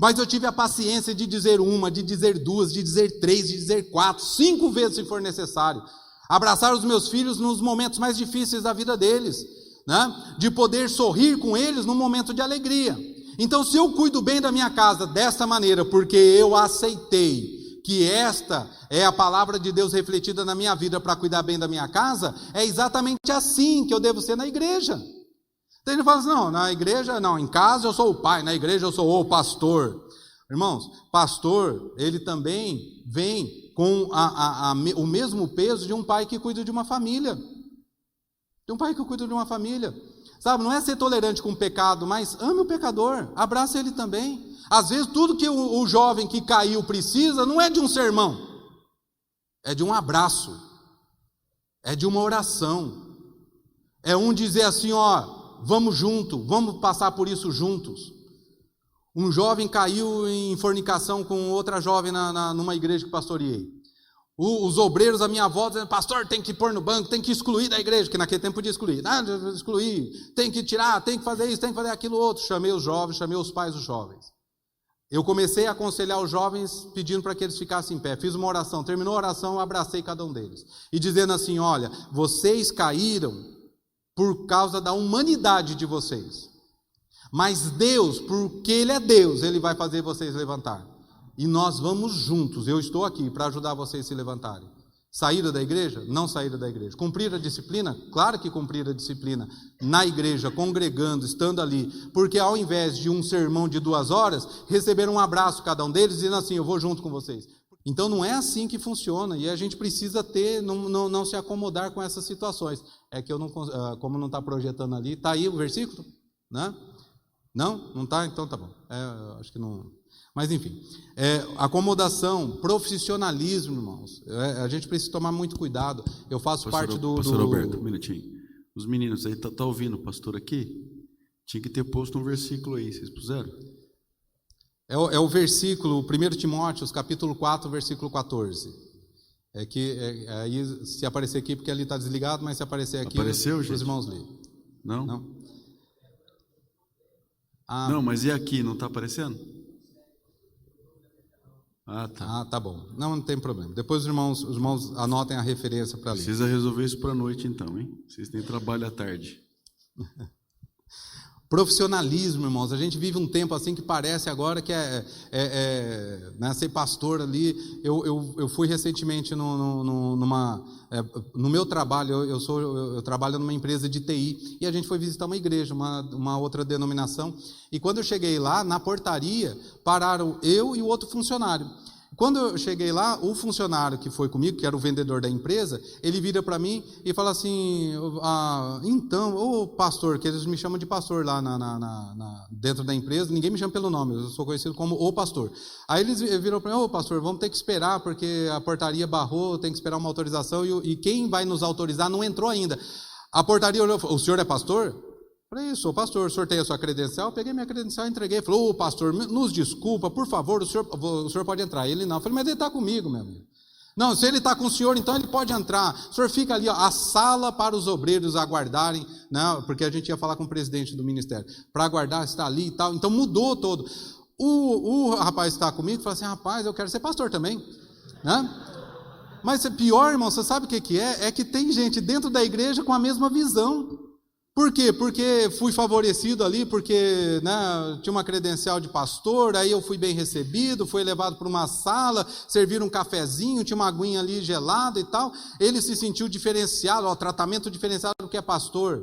Speaker 1: Mas eu tive a paciência de dizer uma, de dizer duas, de dizer três, de dizer 4, 5 vezes se for necessário. Abraçar os meus filhos nos momentos mais difíceis da vida deles, né? De poder sorrir com eles num momento de alegria. Então, se eu cuido bem da minha casa desta maneira, porque eu aceitei que esta é a palavra de Deus refletida na minha vida para cuidar bem da minha casa, é exatamente assim que eu devo ser na igreja. Então ele fala assim, não, na igreja não, em casa eu sou o pai, na igreja eu sou o pastor. Irmãos, pastor, ele também vem com o mesmo peso de um pai que cuida de uma família. De um pai que cuida de uma família. Sabe, não é ser tolerante com o pecado, mas ame o pecador, abraça ele também. Às vezes tudo que o jovem que caiu precisa não é de um sermão, é de um abraço, é de uma oração, é um dizer assim, ó, vamos junto, vamos passar por isso juntos. Um jovem caiu em fornicação com outra jovem numa igreja que pastoreei. Os obreiros à minha volta dizendo, pastor, tem que pôr no banco, tem que excluir da igreja, que naquele tempo podia excluir. Excluir, tem que tirar, tem que fazer isso, tem que fazer aquilo outro. Chamei os jovens, chamei os pais dos jovens. Eu comecei a aconselhar os jovens pedindo para que eles ficassem em pé. Fiz uma oração, terminou a oração, eu abracei cada um deles. E dizendo assim, olha, vocês caíram por causa da humanidade de vocês. Mas Deus, porque Ele é Deus, Ele vai fazer vocês levantar. E nós vamos juntos, eu estou aqui para ajudar vocês a se levantarem. Saíram da igreja? Não saíram da igreja. Cumprir a disciplina? Claro que cumprir a disciplina. Na igreja, congregando, estando ali. Porque ao invés de um sermão de 2 horas, receberam um abraço cada um deles, dizendo assim, eu vou junto com vocês. Então não é assim que funciona, e a gente precisa não se acomodar com essas situações. É que eu não, como não está projetando ali, está aí o versículo? Né? Não está? Então tá bom. Acho que não. Mas enfim, acomodação, profissionalismo, irmãos. A gente precisa tomar muito cuidado. Eu faço parte do...
Speaker 2: Pastor Alberto, um minutinho. Os meninos aí, tá ouvindo o pastor aqui? Tinha que ter posto um versículo aí, vocês puseram?
Speaker 1: É o versículo, 1 Timóteo, capítulo 4, versículo 14. Aí, se aparecer aqui, porque ali está desligado, mas se aparecer aqui,
Speaker 2: apareceu,
Speaker 1: os irmãos lêem.
Speaker 2: Não? Não, mas e aqui, não está aparecendo? Tá.
Speaker 1: Tá bom. Não tem problema. Depois os irmãos anotem a referência para ler.
Speaker 2: Precisa resolver isso para a noite então, hein? Vocês têm trabalho à tarde.
Speaker 1: Profissionalismo, irmãos. A gente vive um tempo assim que parece agora que né, ser pastor ali. Eu fui recentemente no meu trabalho. Eu trabalho numa empresa de TI e a gente foi visitar uma igreja, uma outra denominação. E quando eu cheguei lá, na portaria, pararam eu e o outro funcionário. Quando eu cheguei lá, o funcionário que foi comigo, que era o vendedor da empresa, ele vira para mim e fala assim, então, ô pastor, que eles me chamam de pastor lá dentro da empresa, ninguém me chama pelo nome, eu sou conhecido como o pastor. Aí eles viram para mim, ô pastor, vamos ter que esperar, porque a portaria barrou, tem que esperar uma autorização, e quem vai nos autorizar não entrou ainda. A portaria olhou, o senhor é pastor? Falei, sou pastor, o senhor tem a sua credencial? Eu peguei minha credencial e entreguei. Falou, ô pastor, nos desculpa, por favor, o senhor pode entrar. Ele não. Eu falei, mas ele está comigo, meu amigo. Não, se ele está com o senhor, então ele pode entrar. O senhor fica ali, ó, a sala para os obreiros aguardarem, né, porque a gente ia falar com o presidente do ministério, para aguardar, está ali e tal. Então mudou todo. O rapaz está comigo e fala assim, rapaz, eu quero ser pastor também, né? Mas pior, irmão, você sabe o que é? É que tem gente dentro da igreja com a mesma visão. Por quê? Porque fui favorecido ali, porque né, tinha uma credencial de pastor, aí eu fui bem recebido, fui levado para uma sala, serviram um cafezinho, tinha uma aguinha ali gelada e tal. Ele se sentiu diferenciado, ó, tratamento diferenciado do que é pastor.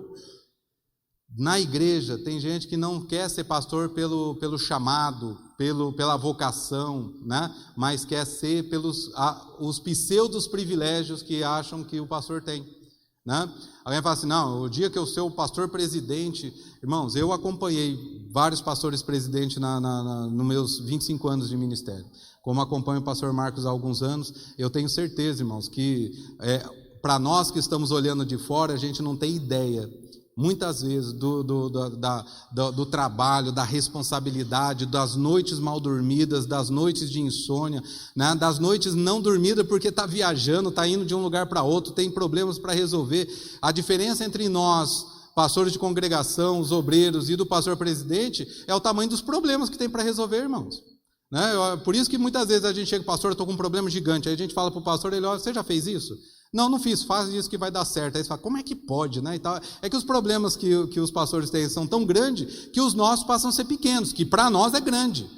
Speaker 1: Na igreja tem gente que não quer ser pastor pelo chamado, pela vocação, né? Mas quer ser pelos os pseudos privilégios que acham que o pastor tem. Né? Alguém fala assim, não, o dia que eu sou o pastor presidente, irmãos, eu acompanhei vários pastores presidentes nos meus 25 anos de ministério, como acompanho o pastor Marcos há alguns anos, eu tenho certeza, irmãos, que para nós que estamos olhando de fora, a gente não tem ideia, muitas vezes, do trabalho, da responsabilidade, das noites mal dormidas, das noites de insônia, né? Das noites não dormidas porque está viajando, está indo de um lugar para outro, tem problemas para resolver. A diferença entre nós, pastores de congregação, os obreiros e do pastor presidente, é o tamanho dos problemas que tem para resolver, irmãos. Né? Por isso que muitas vezes a gente chega, pastor, eu estou com um problema gigante, aí a gente fala para o pastor, ele olha, você já fez isso? Não fiz, faz isso que vai dar certo. Aí você fala, como é que pode, né? E tal. É que os problemas que os pastores têm são tão grandes que os nossos passam a ser pequenos, que para nós é grande.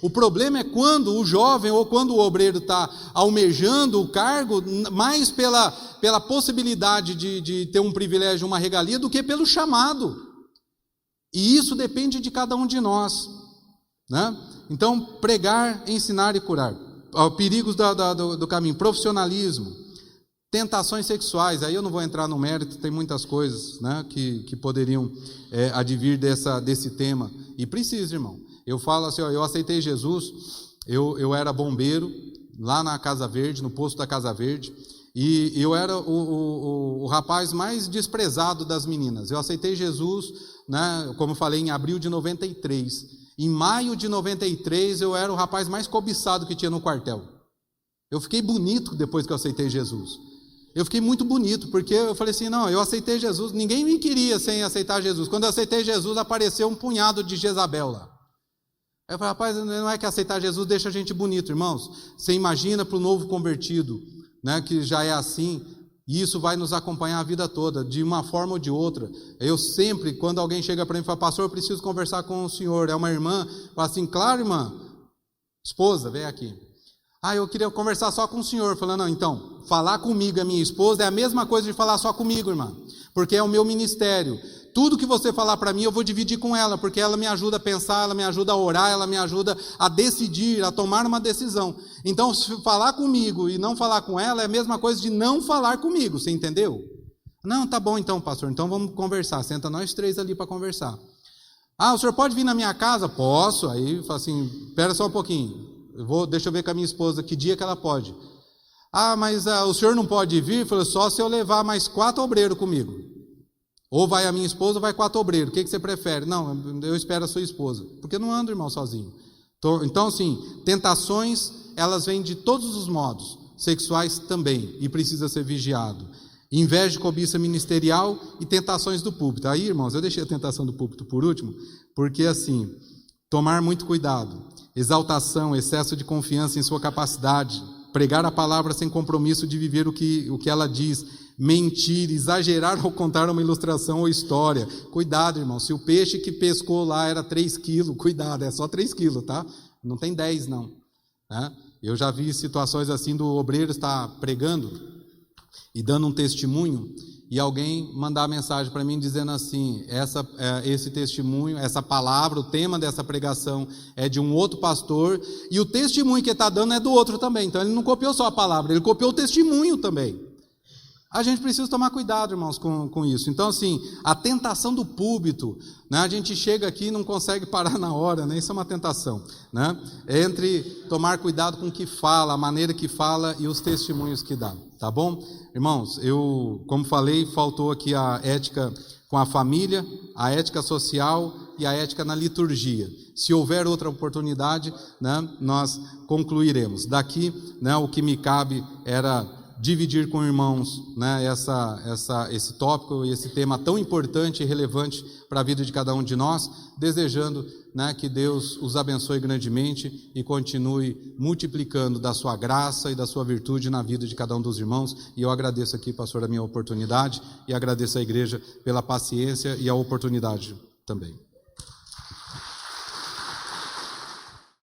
Speaker 1: O problema é quando o jovem ou quando o obreiro está almejando o cargo mais pela possibilidade de ter um privilégio, uma regalia, do que pelo chamado. E isso depende de cada um de nós, né? Então, pregar, ensinar e curar. Perigos do caminho, profissionalismo. Tentações sexuais, aí eu não vou entrar no mérito, tem muitas coisas, né, que poderiam advir desse tema, e precisa, irmão. Eu falo assim, ó, eu aceitei Jesus, eu era bombeiro, lá na Casa Verde, no posto da Casa Verde, e eu era o rapaz mais desprezado das meninas. Eu aceitei Jesus, né, como eu falei, em abril de 93. Em maio de 93, eu era o rapaz mais cobiçado que tinha no quartel. Eu fiquei bonito depois que eu aceitei Jesus. Eu fiquei muito bonito, porque eu falei assim, não, eu aceitei Jesus, ninguém me queria sem aceitar Jesus. Quando eu aceitei Jesus, apareceu um punhado de Jezabel lá. Aí eu falei, rapaz, não é que aceitar Jesus deixa a gente bonito, irmãos. Você imagina para o novo convertido, né, que já é assim, e isso vai nos acompanhar a vida toda, de uma forma ou de outra. Eu sempre, quando alguém chega para mim e fala, pastor, eu preciso conversar com o senhor, é uma irmã, fala assim, claro, irmã, esposa, vem aqui. Eu queria conversar só com o senhor. Falando, não, então, falar comigo, a minha esposa, é a mesma coisa de falar só comigo, irmã, porque é o meu ministério. Tudo que você falar para mim, eu vou dividir com ela, porque ela me ajuda a pensar, ela me ajuda a orar, ela me ajuda a decidir, a tomar uma decisão. Então, se falar comigo e não falar com ela, é a mesma coisa de não falar comigo, você entendeu? Não, tá bom então, pastor, então vamos conversar, senta nós três ali para conversar. O senhor pode vir na minha casa? Posso. Aí, fala assim, espera só um pouquinho. Deixa eu ver com a minha esposa que dia que ela pode. Mas o senhor não pode vir? Falei, só se eu levar mais 4 obreiros comigo. Ou vai a minha esposa ou vai 4 obreiros. O que você prefere? Não, eu espero a sua esposa. Porque eu não ando, irmão, sozinho. Então, assim, tentações, elas vêm de todos os modos. Sexuais também. E precisa ser vigiado. inveja e cobiça ministerial e tentações do púlpito. Aí, irmãos, eu deixei a tentação do púlpito por último, porque assim, tomar muito cuidado, exaltação, excesso de confiança em sua capacidade, pregar a palavra sem compromisso de viver o que ela diz, mentir, exagerar ao contar uma ilustração ou história. Cuidado, irmão, se o peixe que pescou lá era 3 quilos, cuidado, é só 3 quilos, tá? Não tem 10 não. Eu já vi situações assim do obreiro estar pregando e dando um testemunho, e alguém mandar mensagem para mim dizendo assim, esse testemunho, essa palavra, o tema dessa pregação é de um outro pastor, e o testemunho que ele está dando é do outro também. Então ele não copiou só a palavra, ele copiou o testemunho também. A gente precisa tomar cuidado, irmãos, com isso. Então, assim, a tentação do púlpito, né? A gente chega aqui e não consegue parar na hora, né? Isso é uma tentação, né? Entre tomar cuidado com o que fala, a maneira que fala e os testemunhos que dá, tá bom? Irmãos, como falei, faltou aqui a ética com a família, a ética social e a ética na liturgia. Se houver outra oportunidade, né, nós concluiremos. Daqui, né, o que me cabe era dividir com irmãos, né, esse tópico e esse tema tão importante e relevante para a vida de cada um de nós, desejando, né, que Deus os abençoe grandemente e continue multiplicando da sua graça e da sua virtude na vida de cada um dos irmãos. E eu agradeço aqui, pastor, a minha oportunidade, e agradeço à igreja pela paciência e a oportunidade também.